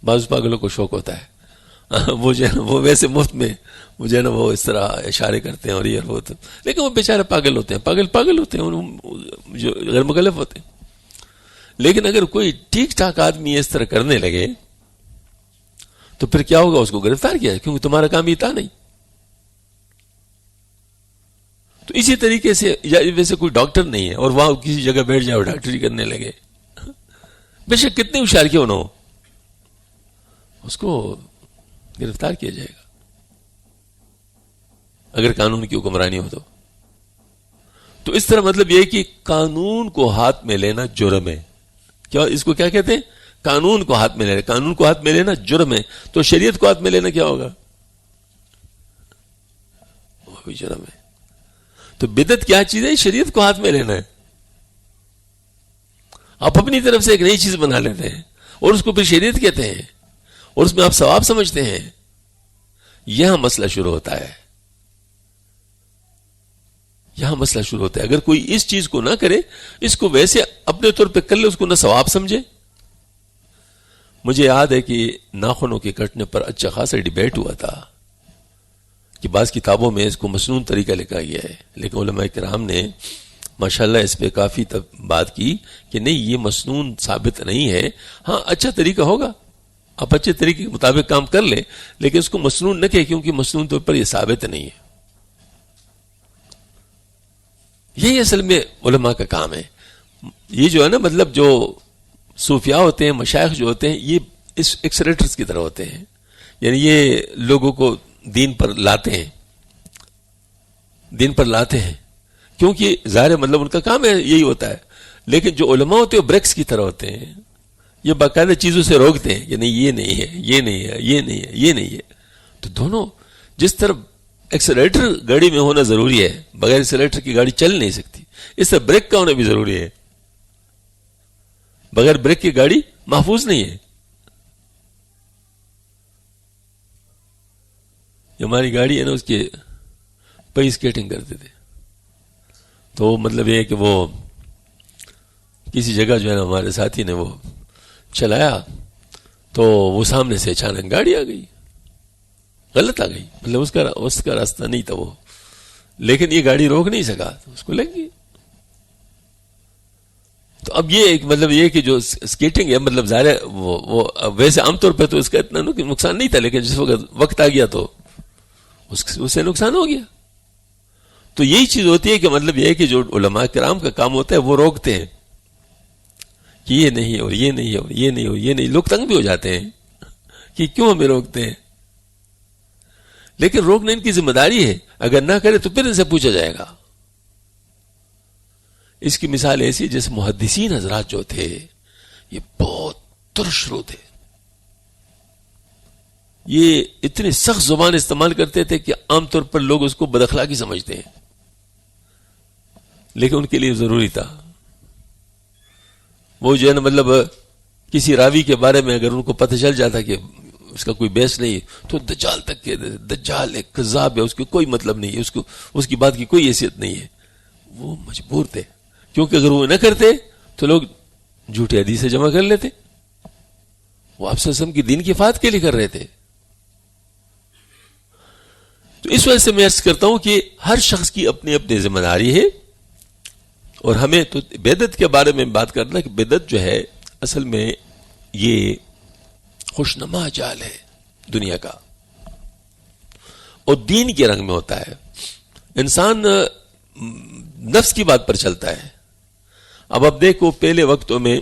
بعض پاگلوں کو شوق ہوتا ہے وہ جو ہے نا وہ ویسے مفت میں وہ جو ہے نا وہ اس طرح اشارے کرتے ہیں اور یہ وہ، لیکن وہ بیچارے پاگل ہوتے ہیں، پاگل ہوتے ہیں جو غیر مکلف ہوتے ہیں. لیکن اگر کوئی ٹھیک ٹھاک آدمی اس طرح کرنے لگے تو پھر کیا ہوگا؟ اس کو گرفتار کیا ہے، کیونکہ تمہارا کام یہ تھا نہیں. تو اسی طریقے سے ویسے کوئی ڈاکٹر نہیں ہے اور وہاں کسی جگہ بیٹھ جائے اور ڈاکٹری کرنے لگے، بے شک کتنے ہوشیار کیوں نہ ہو، اس کو گرفتار کیا جائے گا اگر قانون کی حکمرانی ہو تو. تو اس طرح مطلب یہ ہے کہ قانون کو ہاتھ میں لینا جرم ہے. کیا اس کو کیا کہتے ہیں؟ قانون کو ہاتھ میں لینا. قانون کو ہاتھ میں لینا جرم ہے. تو شریعت کو ہاتھ میں لینا کیا ہوگا؟ وہ بھی جرم ہے. تو بدعت کیا چیز ہے؟ شریعت کو ہاتھ میں لینا ہے. آپ اپنی طرف سے ایک نئی چیز بنا لیتے ہیں اور اس کو پھر شریعت کہتے ہیں اور اس میں آپ ثواب سمجھتے ہیں. یہاں مسئلہ شروع ہوتا ہے. یہاں مسئلہ شروع ہوتا ہے. اگر کوئی اس چیز کو نہ کرے, اس کو ویسے اپنے طور پہ کر لے, اس کو نہ ثواب سمجھے. مجھے یاد ہے کہ ناخنوں کے کٹنے پر اچھا خاصا ڈیبیٹ ہوا تھا کہ بعض کتابوں میں اس کو مسنون طریقہ لکھا گیا ہے, لیکن علماء کرام نے ماشاءاللہ اس پہ کافی بات کی کہ نہیں, یہ مسنون ثابت نہیں ہے. ہاں اچھا طریقہ ہوگا, آپ اچھے طریقے کے مطابق کام کر لیں, لیکن اس کو مسنون نہ کہیں, کیونکہ مسنون طور پر یہ ثابت نہیں ہے. یہی اصل میں علماء کا کام ہے. یہ جو ہے نا, مطلب جو صوفیاء ہوتے ہیں, مشائخ جو ہوتے ہیں, یہ اس ایکسلیٹرز کی طرح ہوتے ہیں. یعنی یہ لوگوں کو دین پر لاتے ہیں, دین پر لاتے ہیں, کیونکہ ظاہر مطلب ان کا کام ہے, یہی ہوتا ہے. لیکن جو علماء ہوتے ہیں وہ بریکس کی طرح ہوتے ہیں, یہ باقاعدہ چیزوں سے روکتے ہیں کہ نہیں, یہ نہیں ہے, یہ نہیں ہے, یہ نہیں ہے, یہ نہیں ہے. تو دونوں, جس طرح ایکسیلیٹر گاڑی میں ہونا ضروری ہے, بغیر ایکسیلیٹر کی گاڑی چل نہیں سکتی, اس طرح بریک کا ہونا بھی ضروری ہے. بغیر بریک کی گاڑی محفوظ نہیں ہے. ہماری گاڑی ہے نا, اس کے پہی اسکیٹنگ کرتے تھے, تو مطلب یہ ہے کہ وہ کسی جگہ جو ہے نا ہمارے ساتھی نے وہ چلایا, تو وہ سامنے سے اچانک گاڑی آ گئی, غلط آ گئی, مطلب اس کا راستہ نہیں تھا وہ, لیکن یہ گاڑی روک نہیں سکا, تو اس کو لگ گئی. تو اب یہ ایک مطلب یہ کہ جو اسکیٹنگ ہے, مطلب ظاہر وہ ویسے عام طور پہ تو اس کا اتنا نقصان نہیں تھا, لیکن جس وقت آ گیا تو اس سے نقصان ہو گیا. تو یہی چیز ہوتی ہے کہ مطلب یہ ہے کہ جو علماء کرام کا کام ہوتا ہے وہ روکتے ہیں کہ یہ نہیں ہے اور یہ نہیں ہے اور یہ نہیں اور یہ نہیں. لوگ تنگ بھی ہو جاتے ہیں کہ کیوں ہمیں روکتے ہیں, لیکن روکنا ان کی ذمہ داری ہے. اگر نہ کرے تو پھر ان سے پوچھا جائے گا. اس کی مثال ایسی, جیسے محدثین حضرات جو تھے یہ بہت ترش رو تھے, یہ اتنی سخت زبان استعمال کرتے تھے کہ عام طور پر لوگ اس کو بد اخلاقی سمجھتے ہیں, لیکن ان کے لیے ضروری تھا. وہ جو ہے نا مطلب کسی راوی کے بارے میں اگر ان کو پتہ چل جاتا کہ اس کا کوئی بیس نہیں, تو دجال تک کہ دجال ایک کذاب ہے, اس کو کوئی مطلب نہیں ہے, اس کی بات کی کوئی حیثیت نہیں ہے. وہ مجبور تھے, کیونکہ اگر وہ نہ کرتے تو لوگ جھوٹے حدیثیں جمع کر لیتے. وہ آپ صلی اللہ علیہ وسلم کی دین کی افادت کے لیے کر رہے تھے. تو اس وجہ سے میں عرض کرتا ہوں کہ ہر شخص کی اپنی اپنی ذمہ داری ہے. اور ہمیں تو بدعت کے بارے میں بات کرنا کہ بدعت جو ہے اصل میں یہ خوشنما جال ہے دنیا کا, اور دین کے رنگ میں ہوتا ہے. انسان نفس کی بات پر چلتا ہے. اب آپ دیکھو, پہلے وقتوں میں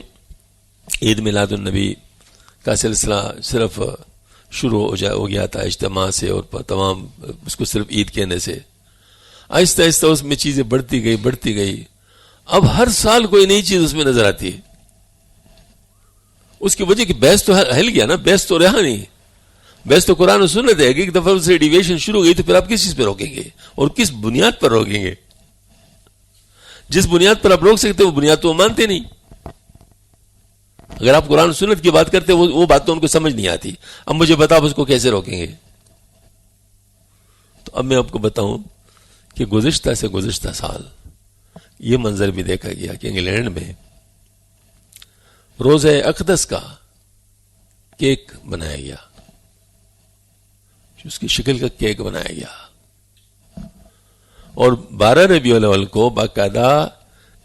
عید میلاد النبی کا سلسلہ صرف شروع ہو گیا تھا اجتماع سے, اور تمام اس کو صرف عید کہنے سے. آہستہ آہستہ اس میں چیزیں بڑھتی گئی. اب ہر سال کوئی نئی چیز اس میں نظر آتی ہے. اس کی وجہ کہ بحث تو ہل گیا نا, بحث تو رہا نہیں. بحث تو قرآن و سنت ہے کہ ایک دفعہ سے ڈیویشن شروع ہو گئی تو پھر آپ کس چیز پہ روکیں گے اور کس بنیاد پر روکیں گے؟ جس بنیاد پر آپ روک سکتے وہ بنیاد تو وہ مانتے نہیں. اگر آپ قرآن و سنت کی بات کرتے وہ بات تو ان کو سمجھ نہیں آتی. اب مجھے بتاؤ اس کو کیسے روکیں گے؟ تو اب میں آپ کو بتاؤں کہ گزشتہ سال یہ منظر بھی دیکھا گیا کہ انگلینڈ میں روزہ اقدس کا کیک بنایا گیا, اس کی شکل کا کیک بنایا گیا, اور 12 ربیع الاول کو باقاعدہ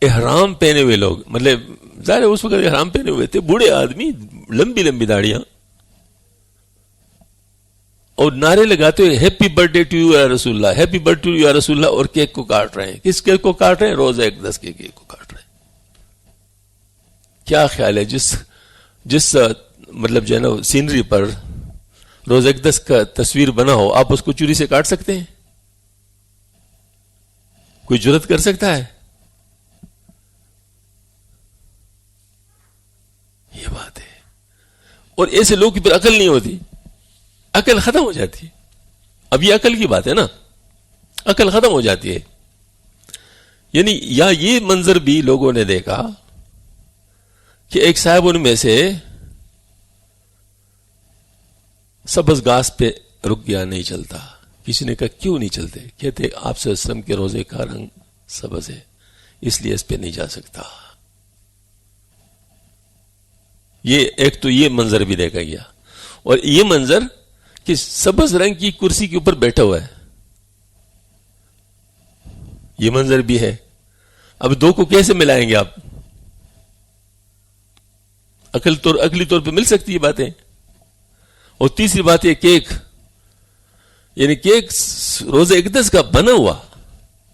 احرام پہنے ہوئے لوگ, مطلب ظاہر اس وقت احرام پہنے ہوئے تھے, بوڑھے آدمی, لمبی داڑیاں, اور نعرے لگاتے ہوئے happy birthday to you یا رسول اللہ, happy birthday to you یا رسول اللہ, اور کیک کو کاٹ رہے ہیں. کس کیک کو کاٹ رہے ہیں؟ روزہ اقدس کے کیک کو کاٹ رہے ہیں. کیا خیال ہے جس مطلب جو ہے نا سینری پر روزہ اقدس کا تصویر بنا ہو, آپ اس کو چوری سے کاٹ سکتے ہیں؟ کوئی جرات کر سکتا ہے؟ یہ بات ہے. اور ایسے لوگ کی پھر عقل نہیں ہوتی, عقل ختم ہو جاتی ہے. اب یہ عقل کی بات ہے نا, عقل ختم ہو جاتی ہے. یعنی یا یہ منظر بھی لوگوں نے دیکھا کہ ایک صاحب ان میں سے سبز گھاس پہ رک گیا، نہیں چلتا. کسی نے کہا کیوں نہیں چلتے؟ کہتے آپ صلی اللہ علیہ وسلم کے روزے کا رنگ سبز ہے، اس لیے اس پہ نہیں جا سکتا. یہ ایک تو یہ منظر بھی دیکھا گیا، اور یہ منظر کہ سبز رنگ کی کرسی کے اوپر بیٹھا ہوا ہے، یہ منظر بھی ہے. اب دو کو کیسے ملائیں گے آپ؟ عقلی طور پہ مل سکتی ہے باتیں. اور تیسری بات یہ کیک، یعنی کیک روزہ اقدس کا بنا ہوا،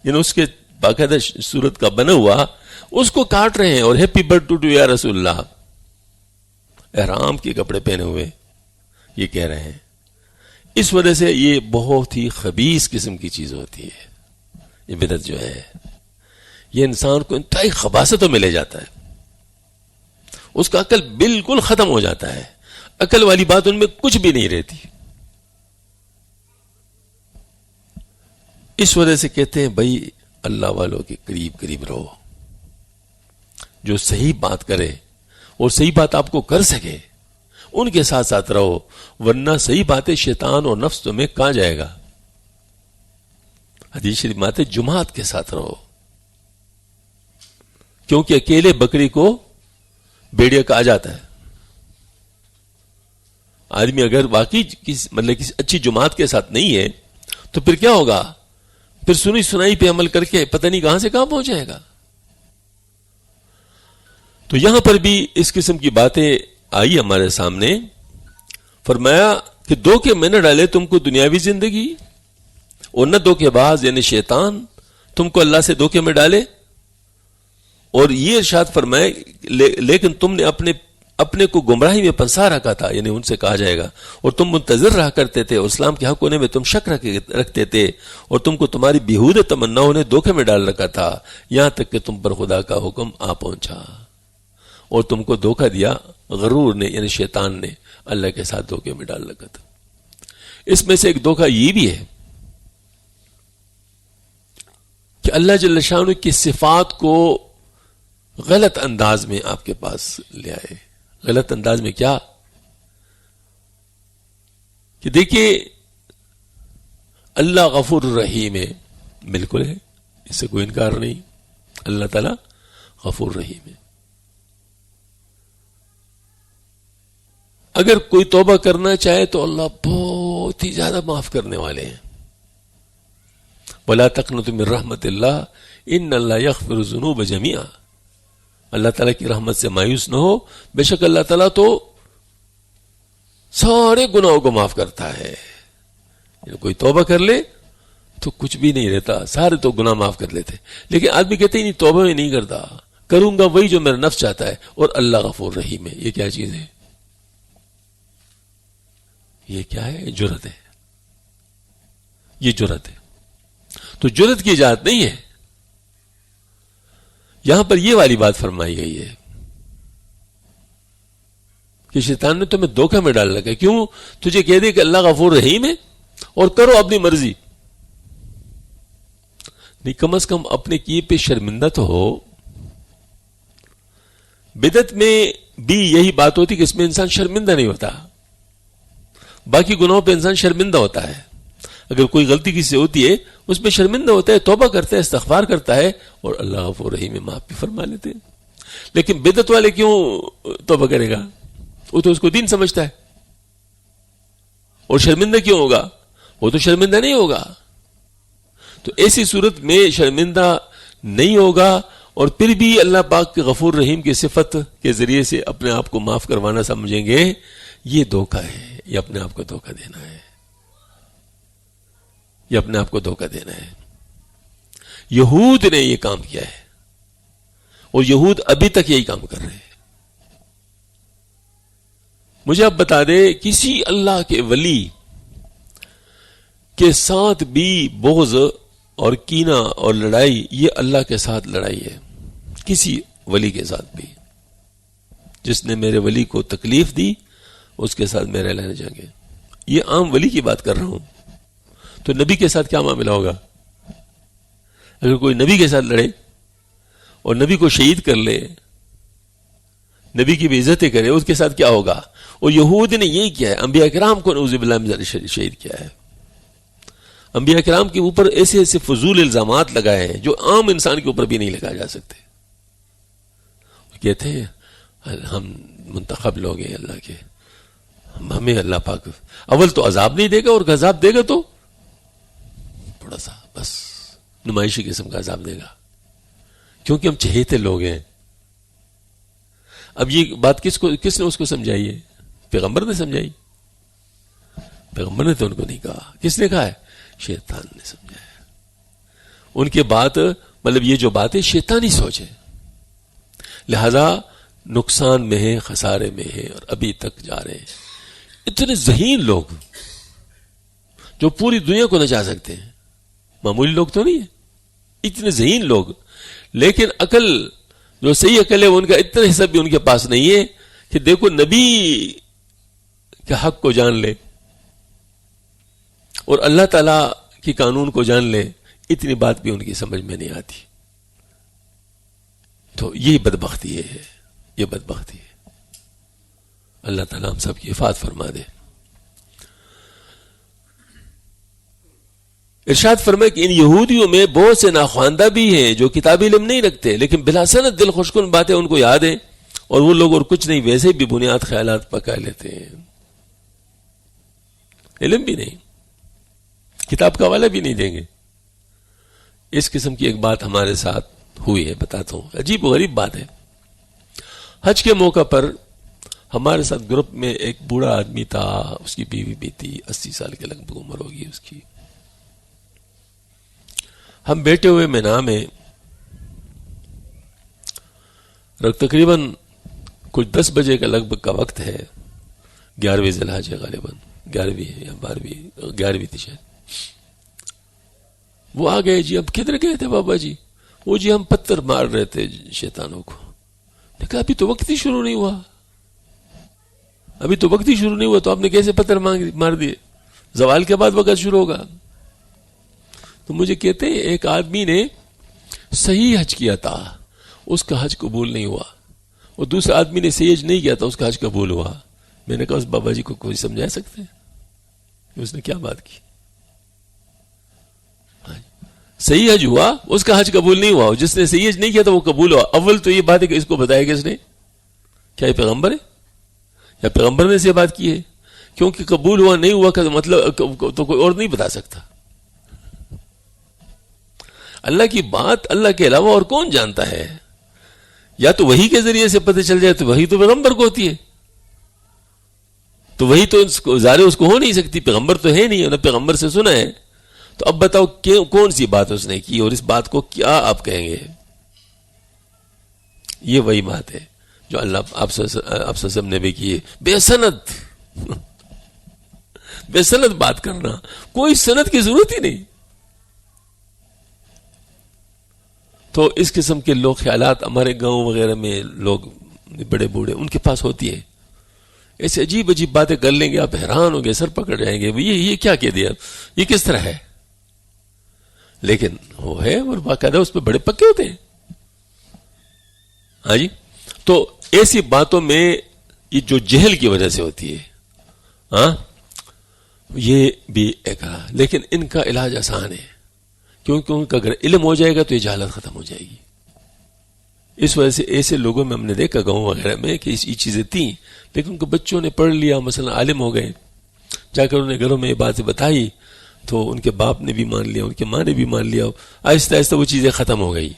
یعنی اس کے باقاعدہ صورت کا بنا ہوا، اس کو کاٹ رہے ہیں اور ہیپی برتھ ڈے ٹو یا رسول اللہ، احرام کے کپڑے پہنے ہوئے یہ کہہ رہے ہیں. اس وجہ سے یہ بہت ہی خبیث قسم کی چیز ہوتی ہے. یہ بدعت جو ہے یہ انسان کو انتہائی خباثتوں میں لے جاتا ہے، اس کا عقل بالکل ختم ہو جاتا ہے، عقل والی بات ان میں کچھ بھی نہیں رہتی. اس وجہ سے کہتے ہیں بھائی اللہ والوں کے قریب قریب رہو، جو صحیح بات کرے اور صحیح بات آپ کو کر سکے ان کے ساتھ ساتھ رہو، ورنہ صحیح باتیں شیطان اور نفس تمہیں کہاں جائے گا. حدیث شریف میں آتے جماعت کے ساتھ رہو، کیونکہ اکیلے بکری کو بیڑیا کہا جاتا ہے. آدمی اگر واقعی کسی اچھی جماعت کے ساتھ نہیں ہے تو پھر کیا ہوگا؟ پھر سنی سنائی پہ عمل کر کے پتہ نہیں کہاں سے کہاں پہنچ جائے گا. تو یہاں پر بھی اس قسم کی باتیں آئی ہمارے سامنے. فرمایا کہ دھوکے میں نہ ڈالے تم کو دنیاوی زندگی، اور نہ دھوکے باز یعنی شیطان تم کو اللہ سے دھوکے میں ڈالے. اور یہ ارشاد فرمائے لیکن تم نے اپنے کو گمراہی میں پنسا رکھا تھا، یعنی ان سے کہا جائے گا، اور تم منتظر رہا کرتے تھے، اور اسلام کے حق ہونے میں تم شک رکھتے تھے، اور تم کو تمہاری بیہودہ تمناؤں نے دھوکے میں ڈال رکھا تھا، یہاں تک کہ تم پر خدا کا حکم آ پہنچا اور تم کو دھوکہ دیا غرور نے، یعنی شیطان نے اللہ کے ساتھ دھوکے میں ڈال رکھا تھا. اس میں سے ایک دھوکہ یہ بھی ہے کہ اللہ جل شانہ کی صفات کو غلط انداز میں آپ کے پاس لے آئے. غلط انداز میں کیا؟ کہ دیکھیے اللہ غفور الرحیم ہے، بالکل ہے، اس سے کوئی انکار نہیں. اللہ تعالی غفور رحیم ہے. اگر کوئی توبہ کرنا چاہے تو اللہ بہت ہی زیادہ معاف کرنے والے ہیں. وَلَا تَقْنَطُوا مِن رَحْمَتِ اللَّهِ إِنَّ اللَّهَ يَغْفِرُ الذُّنُوبَ جَمِيعًا. اللہ تعالیٰ کی رحمت سے مایوس نہ ہو، بے شک اللہ تعالیٰ تو سارے گناہوں کو معاف کرتا ہے. کوئی توبہ کر لے تو کچھ بھی نہیں رہتا، سارے تو گناہ معاف کر لیتے. لیکن آدمی کہتے ہی نہیں، توبہ میں نہیں کرتا، کروں گا وہی جو میرا نفس چاہتا ہے. اور اللہ غفور رحیم ہے. یہ کیا چیز ہے؟ یہ کیا ہے؟ جرت ہے. یہ جرت ہے. تو جرت کی اجازت نہیں ہے. یہاں پر یہ والی بات فرمائی گئی ہے کہ شیطان نے تمہیں دھوکہ میں ڈال رکھا ہے. کیوں؟ تجھے کہہ دے کہ اللہ غفور رحیم ہے اور کرو اپنی مرضی. نہیں، کم از کم اپنے کیے پہ شرمندہ تو ہو. بدعت میں بھی یہی بات ہوتی کہ اس میں انسان شرمندہ نہیں ہوتا، باقی گناہوں پہ انسان شرمندہ ہوتا ہے. اگر کوئی غلطی کسی سے ہوتی ہے اس میں شرمندہ ہوتا ہے، توبہ کرتا ہے، استغفار کرتا ہے، اور اللہ غفور رحیم معاف بھی فرما لیتے ہیں. لیکن بدعت والے کیوں توبہ کرے گا؟ وہ تو اس کو دین سمجھتا ہے. اور شرمندہ کیوں ہوگا؟ وہ تو شرمندہ نہیں ہوگا. تو ایسی صورت میں شرمندہ نہیں ہوگا، اور پھر بھی اللہ پاک کے غفور رحیم کی صفت کے ذریعے سے اپنے آپ کو معاف کروانا سمجھیں گے. یہ دھوکہ ہے، یہ اپنے آپ کو دھوکہ دینا ہے. یہ اپنے آپ کو دھوکہ دینا ہے. یہود نے یہ کام کیا ہے، اور یہود ابھی تک یہی کام کر رہے ہیں. مجھے آپ بتا دیں، کسی اللہ کے ولی کے ساتھ بھی بغض اور کینہ اور لڑائی، یہ اللہ کے ساتھ لڑائی ہے. کسی ولی کے ساتھ بھی، جس نے میرے ولی کو تکلیف دی اس کے ساتھ میرے لینے جائیں. یہ عام ولی کی بات کر رہا ہوں. تو نبی کے ساتھ کیا معاملہ ہوگا؟ اگر کوئی نبی کے ساتھ لڑے اور نبی کو شہید کر لے نبی کی بھی عزت کرے، اس کے ساتھ کیا ہوگا؟ اور یہود نے یہی کیا ہے، انبیاء کرام کو نعوذ باللہ من ذلک شہید کیا ہے. انبیاء کرام کے اوپر ایسے ایسے فضول الزامات لگائے ہیں جو عام انسان کے اوپر بھی نہیں لگائے جا سکتے. کہتے ہیں ہم منتخب لوگ ہیں اللہ کے، ہمیں اللہ پاک اول تو عذاب نہیں دے گا، اور عذاب دے گا تو تھوڑا سا بس نمائشی قسم کا عذاب دے گا، کیونکہ ہم چہیتے لوگ ہیں. اب یہ بات کس نے اس کو سمجھائی ہے؟ پیغمبر نے سمجھائی. پیغمبر نے تو ان کو نہیں کہا. کس نے کہا ہے؟ شیطان نے سمجھایا. ان کے بات مطلب یہ جو بات ہے شیطانی سوچ ہے، لہذا نقصان میں ہے، خسارے میں ہے، اور ابھی تک جا رہے ہیں. اتنے ذہین لوگ جو پوری دنیا کو نچا سکتے ہیں، معمولی لوگ تو نہیں ہیں، اتنے ذہین لوگ، لیکن عقل جو صحیح عقل ہے ان کا اتنا حصہ بھی ان کے پاس نہیں ہے کہ دیکھو نبی کے حق کو جان لے اور اللہ تعالی کی قانون کو جان لے. اتنی بات بھی ان کی سمجھ میں نہیں آتی. تو یہ بدبختی ہے، یہ بدبختی ہے. اللہ تعالیٰ ہم سب کی حفاظت فرما دے. ارشاد فرمائے کہ ان یہودیوں میں بہت سے ناخواندہ بھی ہیں جو کتابی علم نہیں رکھتے، لیکن بلا سند دل خوشکن باتیں ان کو یاد ہیں، اور وہ لوگ اور کچھ نہیں ویسے بھی بنیاد خیالات پکا لیتے ہیں. علم بھی نہیں، کتاب کا حوالہ بھی نہیں دیں گے. اس قسم کی ایک بات ہمارے ساتھ ہوئی ہے، بتاتا ہوں. عجیب و غریب بات ہے. حج کے موقع پر ہمارے ساتھ گروپ میں ایک بوڑھا آدمی تھا، اس کی بیوی بھی تھی، 80 سال کے لگ بھگ عمر ہوگی اس کی. ہم بیٹھے ہوئے مینا میں، تقریباً کچھ 10 بجے کا لگ بھگ کا وقت ہے، 11ویں ذی الحجہ غالباً 11ویں ہے یا 12ویں، 11ویں تھی شاید. وہ آ گئے. جی اب کدھر گئے تھے بابا جی؟ وہ جی ہم پتھر مار رہے تھے شیطانوں کو. نے کہا ابھی تو وقت ہی شروع نہیں ہوا، ابھی تو وقت ہی شروع نہیں ہوا، تو آپ نے کیسے پتھر مار دیے؟ زوال کے بعد وقت شروع ہوگا. تو مجھے کہتے ہیں ایک آدمی نے صحیح حج کیا تھا، اس کا حج قبول نہیں ہوا، اور دوسرے آدمی نے صحیح حج نہیں کیا تھا، اس کا حج قبول ہوا. میں نے کہا اس بابا جی کو کوئی سمجھا سکتے ہیں کہ اس نے کیا بات کی؟ صحیح حج ہوا، اس کا حج قبول نہیں ہوا، جس نے صحیح حج نہیں کیا تھا وہ قبول ہوا. اول تو یہ بات ہے کہ اس کو بتایا کس نے؟ کیا یہ پیغمبر ہے؟ یا پیغمبر نے سے بات کی ہے؟ کیونکہ قبول ہوا نہیں ہوا کا مطلب تو کوئی اور نہیں بتا سکتا. اللہ کی بات اللہ کے علاوہ اور کون جانتا ہے؟ یا تو وحی کے ذریعے سے پتہ چل جائے، تو وحی تو پیغمبر کو ہوتی ہے، تو وہی تو ظاہر اس کو ہو نہیں سکتی. پیغمبر تو ہے نہیں، انہیں پیغمبر سے سنا ہے. تو اب بتاؤ کون سی بات اس نے کی، اور اس بات کو کیا آپ کہیں گے؟ یہ وہی بات ہے جو اللہ آپ سے نے بھی کی ہے، بے سند بے سند بات کرنا. کوئی سند کی ضرورت ہی نہیں. تو اس قسم کے لوگ خیالات ہمارے گاؤں وغیرہ میں لوگ بڑے بوڑھے ان کے پاس ہوتی ہے. ایسے عجیب عجیب باتیں کر لیں گے، آپ حیران ہوں گے، سر پکڑ جائیں گے، یہ کیا کہہ دیا، یہ کس طرح ہے؟ لیکن وہ ہے، اور باقاعدہ اس پہ بڑے پکے ہوتے ہیں. ہاں جی. تو ایسی باتوں میں یہ جو جہل کی وجہ سے ہوتی ہے، ہاں یہ بھی ایک، لیکن ان کا علاج آسان ہے، کیونکہ ان کا اگر علم ہو جائے گا تو یہ جہالت ختم ہو جائے گی. اس وجہ سے ایسے لوگوں میں ہم نے دیکھا گاؤں وغیرہ میں کہ یہ چیزیں تھیں، لیکن ان کے بچوں نے پڑھ لیا، مثلا عالم ہو گئے، جا کر انہیں گھروں میں یہ باتیں بتائی تو ان کے باپ نے بھی مان لیا، ان کے ماں نے بھی مان لیا. آہستہ آہستہ وہ چیزیں ختم ہو گئی،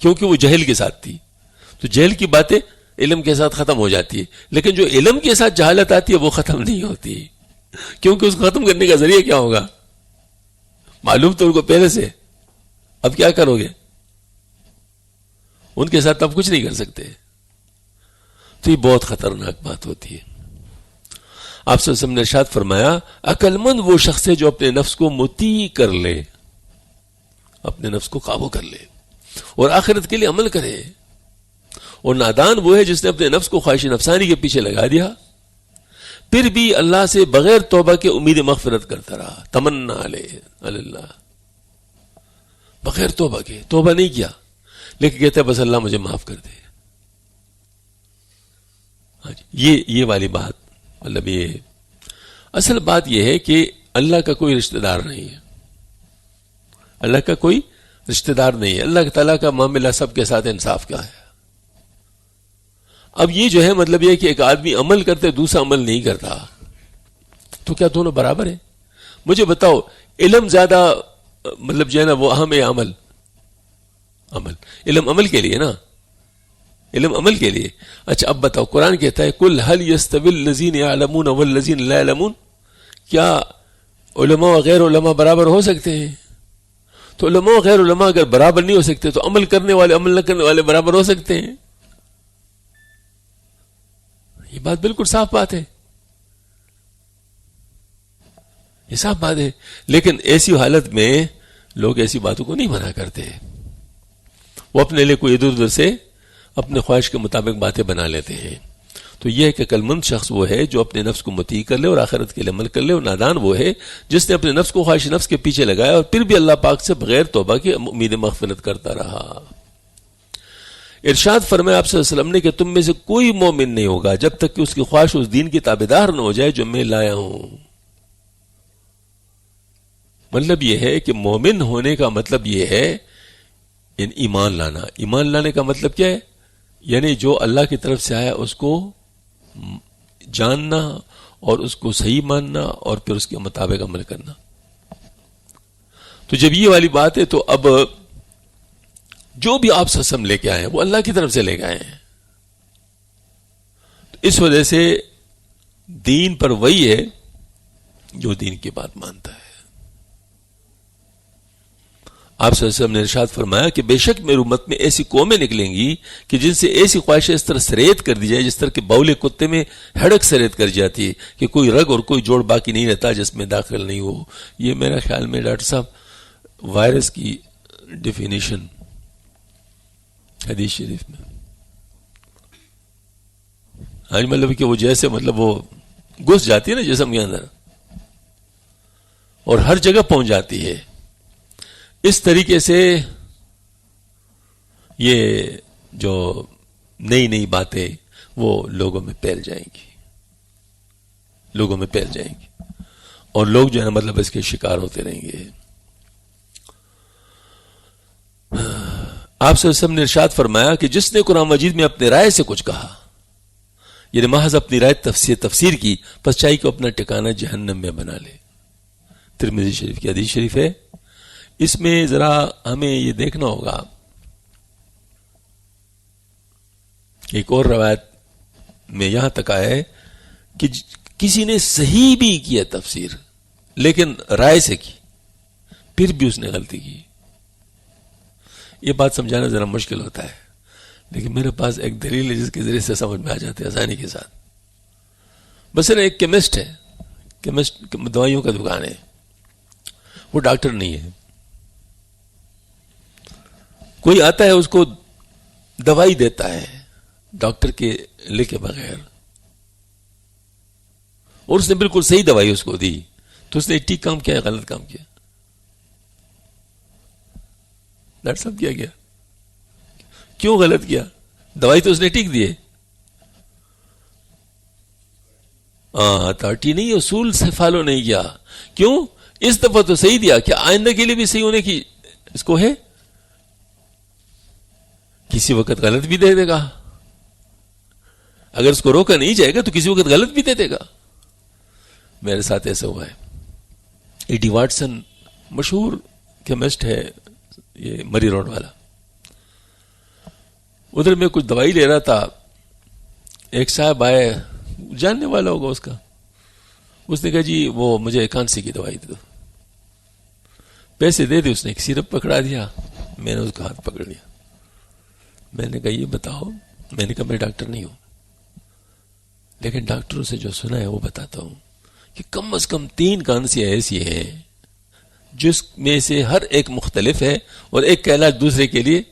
کیونکہ وہ جہل کے ساتھ تھی. تو جہل کی باتیں علم کے ساتھ ختم ہو جاتی ہے، لیکن جو علم کے ساتھ جہالت آتی ہے وہ ختم نہیں ہوتی، کیونکہ اس کو ختم کرنے کا ذریعہ کیا ہوگا؟ معلوم تو ان کو پہلے سے. اب کیا کرو گے؟ ان کے ساتھ اب کچھ نہیں کر سکتے. تو یہ بہت خطرناک بات ہوتی ہے. آپ صلی اللہ علیہ وسلم نے ارشاد فرمایا، عقل مند وہ شخص ہے جو اپنے نفس کو مطیع کر لے، اپنے نفس کو قابو کر لے اور آخرت کے لیے عمل کرے. اور نادان وہ ہے جس نے اپنے نفس کو خواہش نفسانی کے پیچھے لگا دیا، پھر بھی اللہ سے بغیر توبہ کے امید مغفرت کرتا رہا. تمنا علیہ اللہ، بغیر توبہ کے، توبہ نہیں کیا لیکن کہتا ہے بس اللہ مجھے معاف کر دے. یہ والی بات، مطلب یہ اصل بات یہ ہے کہ اللہ کا کوئی رشتہ دار نہیں ہے، اللہ کا کوئی رشتہ دار نہیں ہے، اللہ تعالیٰ کا معاملہ سب کے ساتھ انصاف کا ہے۔ اب یہ جو ہے مطلب یہ کہ ایک آدمی عمل کرتے دوسرا عمل نہیں کرتا، تو کیا دونوں برابر ہیں؟ مجھے بتاؤ، علم زیادہ مطلب جو ہے نا وہ اہم ہے، عمل علم عمل کے لیے نا، علم عمل کے لیے۔ اچھا اب بتاؤ، قرآن کہتا ہے کل هل يستوي الذين يعلمون والذين لا يعلمون، کیا علماء و غیر علماء برابر ہو سکتے ہیں؟ تو علماء و غیر علماء اگر برابر نہیں ہو سکتے تو عمل کرنے والے عمل نہ کرنے والے برابر ہو سکتے ہیں؟ یہ بات بالکل صاف بات ہے، یہ صاف بات ہے۔ لیکن ایسی حالت میں لوگ ایسی باتوں کو نہیں منع کرتے، وہ اپنے لیے کوئی ادھر ادھر سے اپنے خواہش کے مطابق باتیں بنا لیتے ہیں۔ تو یہ ہے کہ عقل مند شخص وہ ہے جو اپنے نفس کو مطیع کر لے اور آخرت کے لیے عمل کر لے، اور نادان وہ ہے جس نے اپنے نفس کو خواہش نفس کے پیچھے لگایا اور پھر بھی اللہ پاک سے بغیر توبہ کے امید مغفرت کرتا رہا۔ ارشاد فرمایا آپ صلی اللہ علیہ وسلم نے کہ تم میں سے کوئی مومن نہیں ہوگا جب تک کہ اس کی خواہش اس دین کی تابعدار نہ ہو جائے جو میں لایا ہوں۔ مطلب یہ ہے کہ مومن ہونے کا مطلب یہ ہے ایمان لانا۔ ایمان لانے کا مطلب کیا ہے؟ یعنی جو اللہ کی طرف سے آیا اس کو جاننا اور اس کو صحیح ماننا اور پھر اس کے مطابق عمل کرنا۔ تو جب یہ والی بات ہے تو اب جو بھی آپ سسم لے کے آئے ہیں وہ اللہ کی طرف سے لے کے آئے ہیں، تو اس وجہ سے دین پر وہی ہے جو دین کی بات مانتا ہے۔ آپ صلی اللہ علیہ وسلم نے ارشاد فرمایا کہ بے شک میری امت میں ایسی قومیں نکلیں گی کہ جن سے ایسی خواہشیں اس طرح سریت کر دی جائے جس طرح کہ بولے کتے میں ہڑک سریت کر جاتی ہے کہ کوئی رگ اور کوئی جوڑ باقی نہیں رہتا جس میں داخل نہیں ہو۔ یہ میرا خیال میں ڈاکٹر صاحب وائرس کی ڈیفینیشن حدیث شریف میں، ہاں مطلب کہ وہ جیسے مطلب وہ گھس جاتی ہے نا جسم کے اندر اور ہر جگہ پہنچ جاتی ہے، اس طریقے سے یہ جو نئی نئی باتیں وہ لوگوں میں پھیل جائیں گی، لوگوں میں پھیل جائیں گی اور لوگ جو ہے نا مطلب اس کے شکار ہوتے رہیں گے۔ آپ صلی اللہ علیہ وسلم نے ارشاد فرمایا کہ جس نے قرآن مجید میں اپنے رائے سے کچھ کہا، یعنی محض اپنی رائے تفسیر کی، پس چاہیے کو اپنا ٹھکانہ جہنم میں بنا لے۔ ترمذی شریف کی حدیث شریف ہے۔ اس میں ذرا ہمیں یہ دیکھنا ہوگا، ایک اور روایت میں یہاں تک آیا ہے کہ کسی نے صحیح بھی کیا تفسیر لیکن رائے سے کی، پھر بھی اس نے غلطی کی۔ یہ بات سمجھانا ذرا مشکل ہوتا ہے، لیکن میرے پاس ایک دلیل ہے جس کے ذریعے سے سمجھ میں آ جاتے ہیں آسانی کے ساتھ۔ مثلا ایک کیمسٹ ہے، کیمسٹ دوائیوں کا دکان ہے، وہ ڈاکٹر نہیں ہے، کوئی آتا ہے اس کو دوائی دیتا ہے ڈاکٹر کے لکھے بغیر، اور اس نے بالکل صحیح دوائی اس کو دی، تو اس نے ٹھیک کام کیا ہے غلط کام کیا؟ ڈاکٹر صاحب کیا گیا؟ کیوں غلط کیا؟ دوائی تو اس نے ٹھیک دی ہے، اتھارٹی نہیں، اصول سے فالو نہیں کیا۔ کیوں؟ اس دفعہ تو صحیح دیا، کیا آئندہ کے لیے بھی صحیح ہونے کی اس کو ہے؟ کسی وقت غلط بھی دے دے گا، اگر اس کو روکا نہیں جائے گا تو کسی وقت غلط بھی دے دے گا۔ میرے ساتھ ایسا ہوا ہے۔ ایڈی واٹسن مشہور کیمسٹ ہے، یہ مری روڈ والا، ادھر میں کچھ دوائی لے رہا تھا، ایک صاحب آئے، جاننے والا ہوگا اس کا، اس نے کہا جی وہ مجھے کھانسی کی دوائی دے دو، پیسے دے دے۔ اس نے ایک سیرپ پکڑا دیا، میں نے اس کا ہاتھ پکڑ لیا، میں نے کہا یہ بتاؤ، میں نے کہا میں ڈاکٹر نہیں ہوں لیکن ڈاکٹروں سے جو سنا ہے وہ بتاتا ہوں کہ کم از کم 3 کھانسیاں ایسی ہیں جس میں سے ہر ایک مختلف ہے اور ایک کا علاج دوسرے کے لیے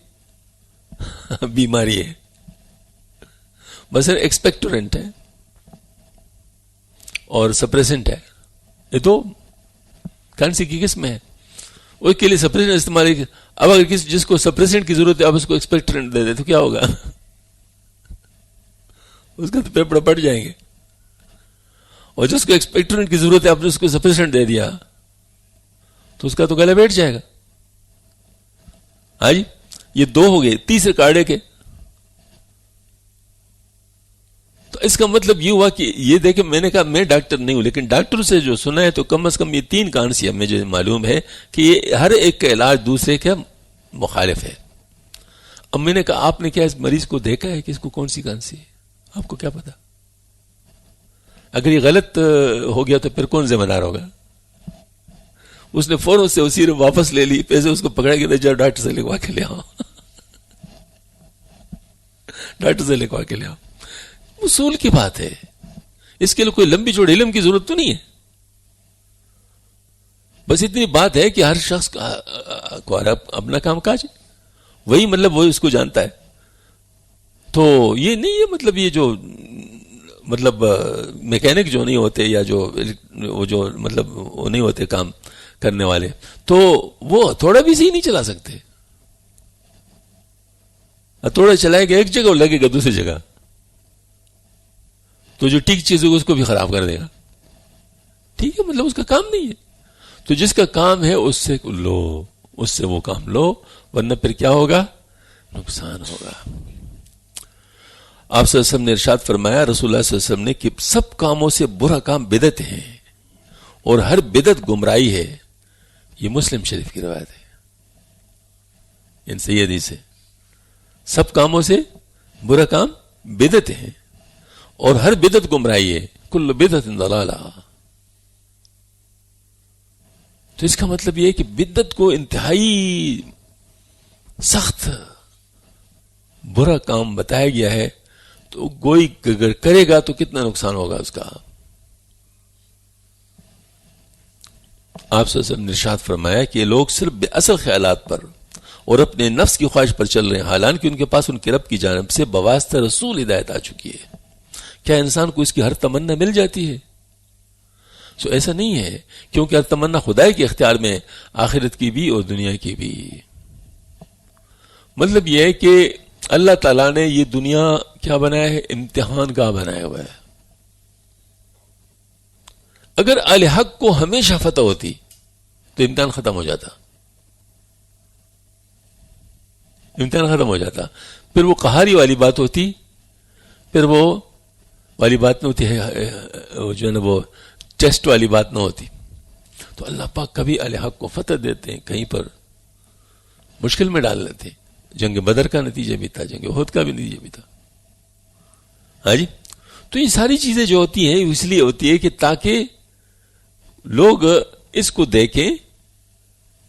بیماری ہے، بس ایکسپیکٹورنٹ ہے اور سپریسنٹ ہے، یہ دو کھانسی کی قسم ہے، اس کے لیے سپریسنٹ استعمال ہے۔ اب اگر جس کو سپریسنٹ کی ضرورت ہے اب اس کو ایکسپیکٹورنٹ دے دے تو کیا ہوگا؟ اس کا تو پیپر پڑ جائیں گے. اور جس کو ایکسپیکٹرنٹ کی ضرورت ہے آپ نے اس کو سفیشنٹ دے دیا تو اس کا تو گلے بیٹھ جائے گا. ہاں جی, یہ دو ہو گئے. تیسرے کارڈے کے, تو اس کا مطلب یہ ہوا کہ یہ دیکھیں, میں نے کہا میں ڈاکٹر نہیں ہوں, لیکن ڈاکٹر سے جو سنا ہے تو کم از کم یہ 3 کانسی ہمیں جو معلوم ہے کہ یہ ہر ایک کا علاج دوسرے کا مخالف ہے. اب میں نے کہا آپ نے کیا اس مریض کو دیکھا ہے کہ اس کو کون سی کانسی ہے؟ آپ کو کیا پتا؟ اگر یہ غلط ہو گیا تو پھر کون ذمہ دار ہوگا؟ اس نے فوراً سے اسی واپس لے لی, پیسے اس کو پکڑا کے جاؤ ڈاکٹر سے لکھوا کے لے آؤ. ڈاکٹر سے لکھوا کے لے آؤ. اصول کی بات ہے, اس کے لیے کوئی لمبی چوڑی علم کی ضرورت تو نہیں ہے. بس اتنی بات ہے کہ ہر شخص کو اپنا کام کاج ہے, وہی مطلب وہ اس کو جانتا ہے. تو یہ نہیں ہے مطلب یہ جو مطلب میکینک جو نہیں ہوتے یا جو مطلب وہ نہیں ہوتے کام کرنے والے, تو وہ تھوڑا بھی صحیح نہیں چلا سکتے. تھوڑا چلائے گا ایک جگہ اور لگے گا دوسری جگہ, تو جو ٹھیک چیز ہوگی اس کو بھی خراب کر دے گا. ٹھیک ہے, مطلب اس کا کام نہیں ہے. تو جس کا کام ہے اس سے لو, اس سے وہ کام لو, ورنہ پھر کیا ہوگا؟ نقصان ہوگا. آپ صلی اللہ علیہ وسلم نے ارشاد فرمایا, رسول اللہ صلی اللہ علیہ وسلم نے, کہ سب کاموں سے برا کام بدعت ہے اور ہر بدعت گمراہی ہے. یہ مسلم شریف کی روایت ہے. ان سے یہ حدیث ہے, سب کاموں سے برا کام بدعت ہے اور ہر بدعت گمراہی ہے. کل بدعت ضلالہ. تو اس کا مطلب یہ ہے کہ بدعت کو انتہائی سخت برا کام بتایا گیا ہے. تو کوئی اگر کرے گا تو کتنا نقصان ہوگا اس کا. آپ صلی اللہ علیہ وسلم نے ارشاد فرمایا کہ یہ لوگ صرف بے اصل خیالات پر اور اپنے نفس کی خواہش پر چل رہے ہیں, حالانکہ ان کے پاس ان کے رب کی جانب سے بواسطہ رسول ہدایت آ چکی ہے. کیا انسان کو اس کی ہر تمنا مل جاتی ہے؟ سو ایسا نہیں ہے, کیونکہ ہر تمنا خدا کے اختیار میں, آخرت کی بھی اور دنیا کی بھی. مطلب یہ ہے کہ اللہ تعالیٰ نے یہ دنیا کیا بنایا ہے؟ امتحان کا بنایا ہوا ہے. اگر اہل حق کو ہمیشہ فتح ہوتی تو امتحان ختم ہو جاتا, امتحان ختم ہو جاتا. پھر وہ قہاری والی بات ہوتی, پھر وہ والی بات نہ ہوتی ہے, جو ہے نا وہ ٹیسٹ والی بات نہ ہوتی. تو اللہ پاک کبھی اہل حق کو فتح دیتے ہیں, کہیں پر مشکل میں ڈال لیتے ہیں. جنگ بدر کا نتیجہ بھی تھا, جنگ احد کا بھی نتیجہ بھی تھا. ہاں جی. تو یہ ساری چیزیں جو ہوتی ہیں اس لیے ہوتی ہے کہ تاکہ لوگ اس کو دیکھیں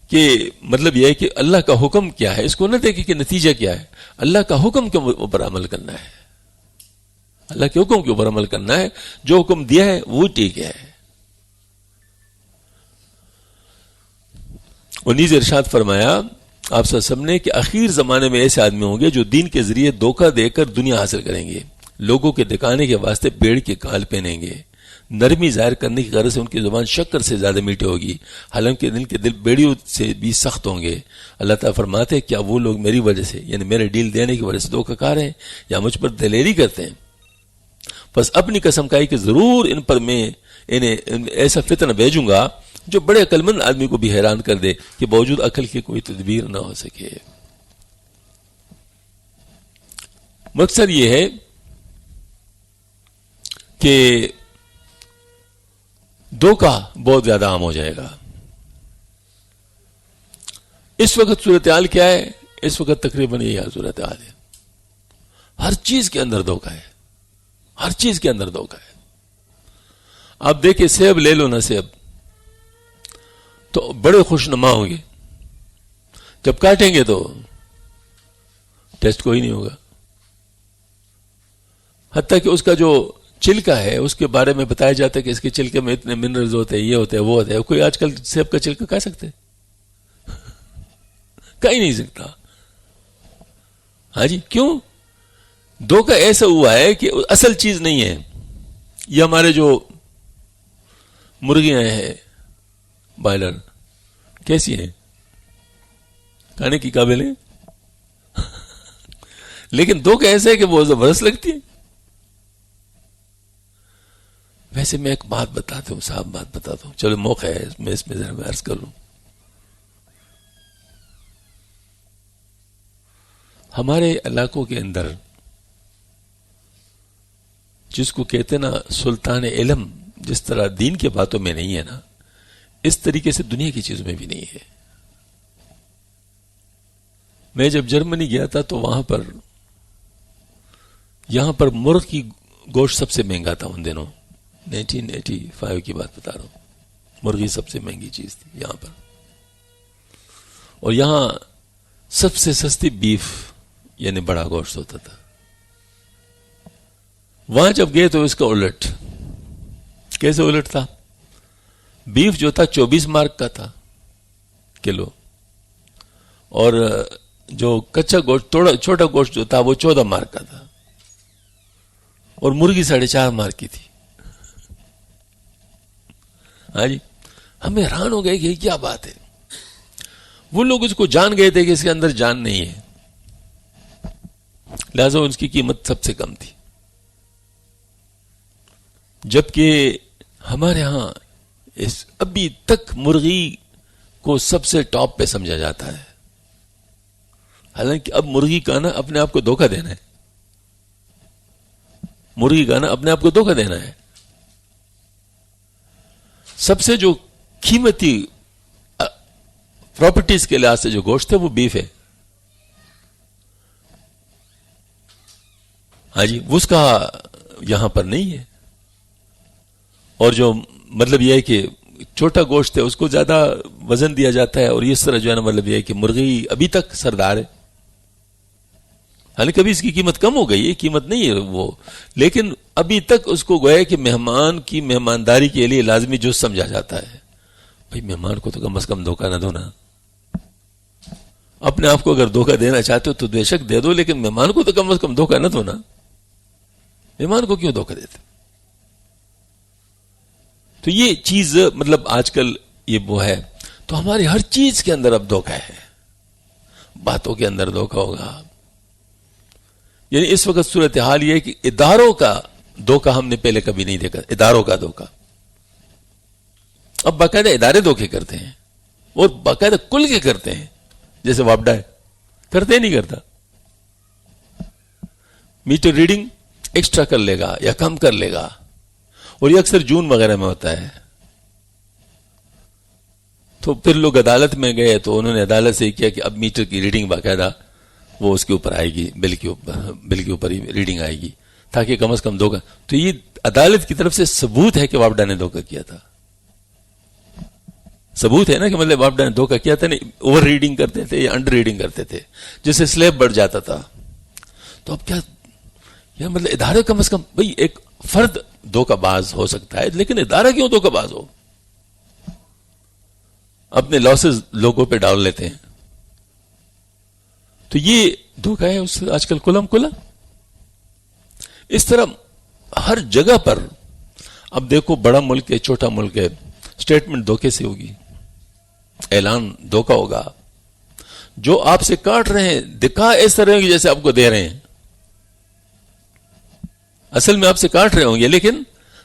کہ مطلب یہ ہے کہ اللہ کا حکم کیا ہے, اس کو نہ دیکھیں کہ نتیجہ کیا ہے. اللہ کا حکم کے اوپر عمل کرنا ہے, اللہ کے حکم کے اوپر عمل کرنا ہے. جو حکم دیا ہے وہ ٹھیک ہے. اور نیز ارشاد فرمایا آپ صلی اللہ علیہ وسلم نے کہ آخر زمانے میں ایسے آدمی ہوں گے جو دین کے ذریعے دھوکہ دے کر دنیا حاصل کریں گے. لوگوں کے دکھانے کے واسطے پیڑ کے کال پہنیں گے. نرمی ظاہر کرنے کی غرض سے ان کی زبان شکر سے زیادہ میٹھی ہوگی, حالانکہ ان کے دل بیڑیوں سے بھی سخت ہوں گے. اللہ تعالیٰ فرماتے ہیں کیا وہ لوگ میری وجہ سے یعنی میرے ڈیل دینے کی وجہ سے دھوکہ کار ہیں یا مجھ پر دلیری کرتے ہیں؟ بس اپنی قسم کھائی کہ ضرور ان پر میں انہیں ایسا فتنہ بھیجوں گا جو بڑے عقل مند آدمی کو بھی حیران کر دے کہ باوجود عقل کی کوئی تدبیر نہ ہو سکے. مقصد یہ ہے کہ دھوکہ بہت زیادہ عام ہو جائے گا. اس وقت صورتحال کیا ہے؟ اس وقت تقریباً یہی صورتحال ہے. ہر چیز کے اندر دھوکہ ہے, ہر چیز کے اندر دھوکہ ہے. آپ دیکھیں سیب لے لو نا, سیب تو بڑے خوش نما ہوں گے, جب کاٹیں گے تو ٹیسٹ کوئی نہیں ہوگا. حتیٰ کہ اس کا جو چلکا ہے اس کے بارے میں بتایا جاتا ہے کہ اس کے چلکے میں اتنے منرلز ہوتے ہیں, یہ ہوتے ہیں, وہ ہوتے ہیں. کوئی آج کل سیب کا چلکا کھا سکتے؟ کہیں نہیں سکتا. ہاں جی, کیوں؟ دھوکہ ایسا ہوا ہے کہ اصل چیز نہیں ہے. یہ ہمارے جو مرغیاں ہیں بائلر کیسی ہیں؟ کھانے کی قابل ہیں لیکن دھوکہ ایسا ہے کہ وہ زبردست لگتی ہے. ویسے میں ایک بات بتاتا ہوں صاحب، بات بتاتا ہوں، چلو موقع ہے میں اس میں ذرا میں عرض کر لوں. ہمارے علاقوں کے اندر جس کو کہتے نا سلطان علم، جس طرح دین کے باتوں میں نہیں ہے نا، اس طریقے سے دنیا کی چیزوں میں بھی نہیں ہے. میں جب جرمنی گیا تھا تو وہاں پر یہاں پر مرغ کی گوشت سب سے مہنگا تھا ان دنوں، 1985 کی بات بتا رہا ہوں. مرغی سب سے مہنگی چیز تھی یہاں پر، اور یہاں سب سے سستی بیف یعنی بڑا گوشت ہوتا تھا. وہاں جب گئے تو اس کا الٹ. کیسے الٹ تھا؟ بیف جو تھا 24 مارک کا تھا کلو، اور جو کچا گوشت چھوٹا گوشت جو تھا وہ 14 مارک کا تھا، اور مرغی 4.5 مارک کی تھی. ہاں جی، ہم حیران ہو گئے کہ یہ کیا بات ہے. وہ لوگ اس کو جان گئے تھے کہ اس کے اندر جان نہیں ہے، لہذا اس کی قیمت سب سے کم تھی. جبکہ ہمارے ہاں ابھی تک مرغی کو سب سے ٹاپ پہ سمجھا جاتا ہے. حالانکہ اب مرغی کا نا اپنے آپ کو دھوکہ دینا ہے، مرغی کا نا اپنے آپ کو دھوکہ دینا ہے. سب سے جو قیمتی پراپرٹیز کے لحاظ سے جو گوشت ہے وہ بیف ہے. ہاں جی، اس کا یہاں پر نہیں ہے. اور جو مطلب یہ ہے کہ چھوٹا گوشت ہے اس کو زیادہ وزن دیا جاتا ہے، اور اس طرح جو ہے نا مطلب یہ ہے کہ مرغی ابھی تک سردار ہے. حالانکہ کبھی اس کی قیمت کم ہو گئی ہے، قیمت نہیں ہے وہ، لیکن ابھی تک اس کو گویا کہ مہمان کی مہمانداری کے لیے لازمی جز سمجھا جاتا ہے. بھائی مہمان کو تو کم از کم دھوکہ نہ دو نا. اپنے آپ کو اگر دھوکہ دینا چاہتے ہو تو بے شک دے دو، لیکن مہمان کو تو کم از کم دھوکہ نہ دو نا. مہمان کو کیوں دھوکہ دیتے؟ تو یہ چیز مطلب آج کل یہ وہ ہے. تو ہماری ہر چیز کے اندر اب دھوکہ ہے. باتوں کے اندر دھوکہ ہوگا. یعنی اس وقت صورتحال یہ ہے کہ اداروں کا دھوکہ ہم نے پہلے کبھی نہیں دیکھا. اداروں کا دھوکہ اب باقاعدہ ادارے دھوکے کرتے ہیں، اور باقاعدہ کل کے کرتے ہیں. جیسے واپڈا ہے، کرتے نہیں کرتا. میٹر ریڈنگ ایکسٹرا کر لے گا یا کم کر لے گا، اور یہ اکثر جون وغیرہ میں ہوتا ہے. تو پھر لوگ عدالت میں گئے تو انہوں نے عدالت سے کیا کہ اب میٹر کی ریڈنگ باقاعدہ وہ اس کے اوپر آئے گی، بل کے اوپر ہی ریڈنگ آئے گی، تاکہ کم از کم دھوکہ. تو یہ عدالت کی طرف سے ثبوت ہے کہ واپڈا نے دھوکہ کیا تھا. ثبوت ہے نا کہ مطلب واپڈا نے دھوکہ کیا تھا. نہیں اوور ریڈنگ کرتے تھے یا انڈر ریڈنگ کرتے تھے، جس سے سلیب بڑھ جاتا تھا. تو اب کیا یا مطلب ادارے کم از کم، بھئی ایک فرد دھوکہ باز ہو سکتا ہے، لیکن ادارہ کیوں دھوکہ باز ہو؟ اپنے لاسز لوگوں پہ ڈال لیتے ہیں. تو یہ دھوکہ ہے اس آج کل کلم کلا. اس طرح ہر جگہ پر اب دیکھو، بڑا ملک ہے چھوٹا ملک ہے، اسٹیٹمنٹ دھوکے سے ہوگی، اعلان دھوکہ ہوگا. جو آپ سے کاٹ رہے ہیں دکھا اس طرح ہوگی جیسے آپ کو دے رہے ہیں، اصل میں آپ سے کاٹ رہے ہوں گے لیکن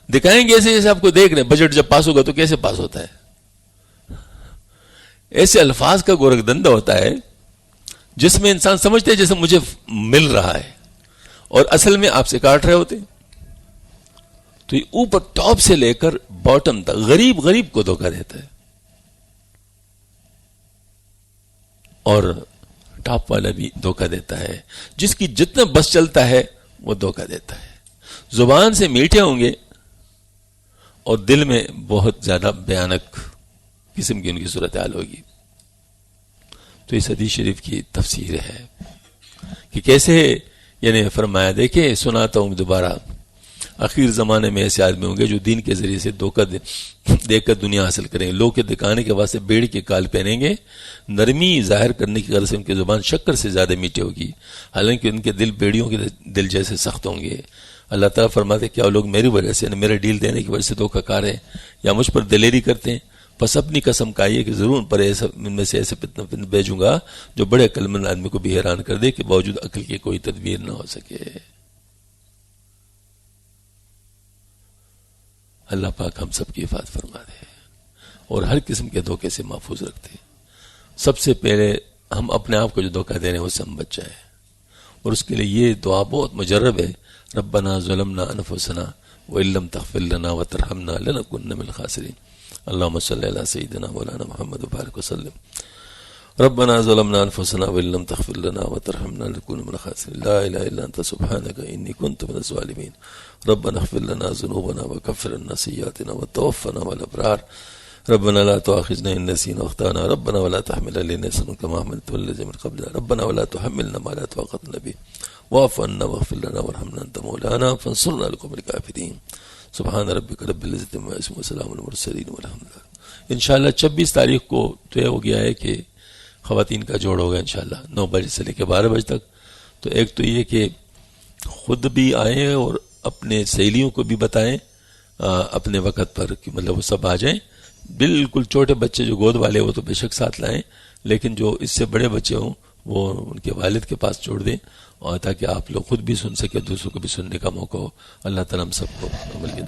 دکھائیں گے ایسے جیسے آپ کو دیکھ رہے ہیں. بجٹ جب پاس ہوگا تو کیسے پاس ہوتا ہے؟ ایسے الفاظ کا گورکھ دندہ ہوتا ہے جس میں انسان سمجھتے ہیں جیسے مجھے مل رہا ہے، اور اصل میں آپ سے کاٹ رہے ہوتے. تو یہ اوپر ٹاپ سے لے کر باٹم تک غریب کو دھوکہ دیتا ہے، اور ٹاپ والا بھی دھوکہ دیتا ہے. جس کی جتنا بس چلتا ہے وہ دھوکہ دیتا ہے. زبان سے میٹھے ہوں گے اور دل میں بہت زیادہ بھیانک قسم کی ان کی صورتحال ہوگی. تو اس حدیث شریف کی تفسیر ہے کہ کیسے یعنی فرمایا. دیکھیں سناتا ہوں دوبارہ، اخیر زمانے میں ایسے آدمی ہوں گے جو دین کے ذریعے سے دھوکہ دے کر دنیا حاصل کریں گے. لوگ کے دکھانے کے واسطے بیڑ کے کال پہنیں گے، نرمی ظاہر کرنے کی غرض سے ان کی زبان شکر سے زیادہ میٹھی ہوگی، حالانکہ ان کے دل بیڑیوں کے دل جیسے سخت ہوں گے. اللہ تعالیٰ فرماتے کیا لوگ میری وجہ سے میرے ڈیل دینے کی وجہ سے دھوکہ کار ہیں یا مجھ پر دلیری کرتے ہیں؟ بس اپنی قسم کھائیے کہ ضرور پر ان میں سے ایسے فتنہ بھیجوں گا جو بڑے عقل مند آدمی کو بھی حیران کر دے کہ باوجود عقل کی کوئی تدبیر نہ ہو سکے. اللہ پاک ہم سب کی حفاظت فرما دے اور ہر قسم کے دھوکے سے محفوظ رکھتے. سب سے پہلے ہم اپنے آپ کو جو دھوکہ دے رہے ہیں اس سے ہم بچ جائیں, اور اس کے لیے یہ دعا بہت مجرب ہے. ربنا ظلمنا انفسنا وان لم تغفر لنا وترحمنا لنكن من الخاسرین. اللهم صل على سيدنا مولانا محمد وبارك وسلم. ربنا ظلمنا انفسنا وان لم تغفر لنا وترحمنا لنكن من الخاسرين. لا اله الا انت سبحانك اني كنت من الظالمين. ربنا اغفر لنا ذنوبنا وكفر عنا سيئاتنا وتوفنا مع الابرار. ربنا لا تؤاخذنا ان نسينا واخطانا. ربنا ولا تحمل علينا اصرا كما حملته على الذين من قبلنا. ربنا ولا تحملنا ما لا طاقة لنا به واعف عنا واغفر لنا وارحمنا انت مولانا فانصرنا على القوم الكافرين. سبحان ربك رب العزة عما يصفون وسلام على المرسلين والحمد لله. انشاءاللہ 26 تاریخ کو طے ہو گیا ہے کہ خواتین کا جوڑ ہوگا انشاءاللہ 9 بجے سے لے کے 12 بجے تک. تو ایک تو یہ کہ خود بھی آئیں اور اپنے سہیلیوں کو بھی بتائیں اپنے وقت پر کہ مطلب وہ سب آ جائیں. بالکل چھوٹے بچے جو گود والے وہ تو بے شک ساتھ لائیں, لیکن جو اس سے بڑے بچے ہوں وہ ان کے والد کے پاس چھوڑ دیں, اور تاکہ آپ لوگ خود بھی سن سکے دوسروں کو بھی سننے کا موقع ہو. اللہ تعالیٰ ہم سب کو عمل کی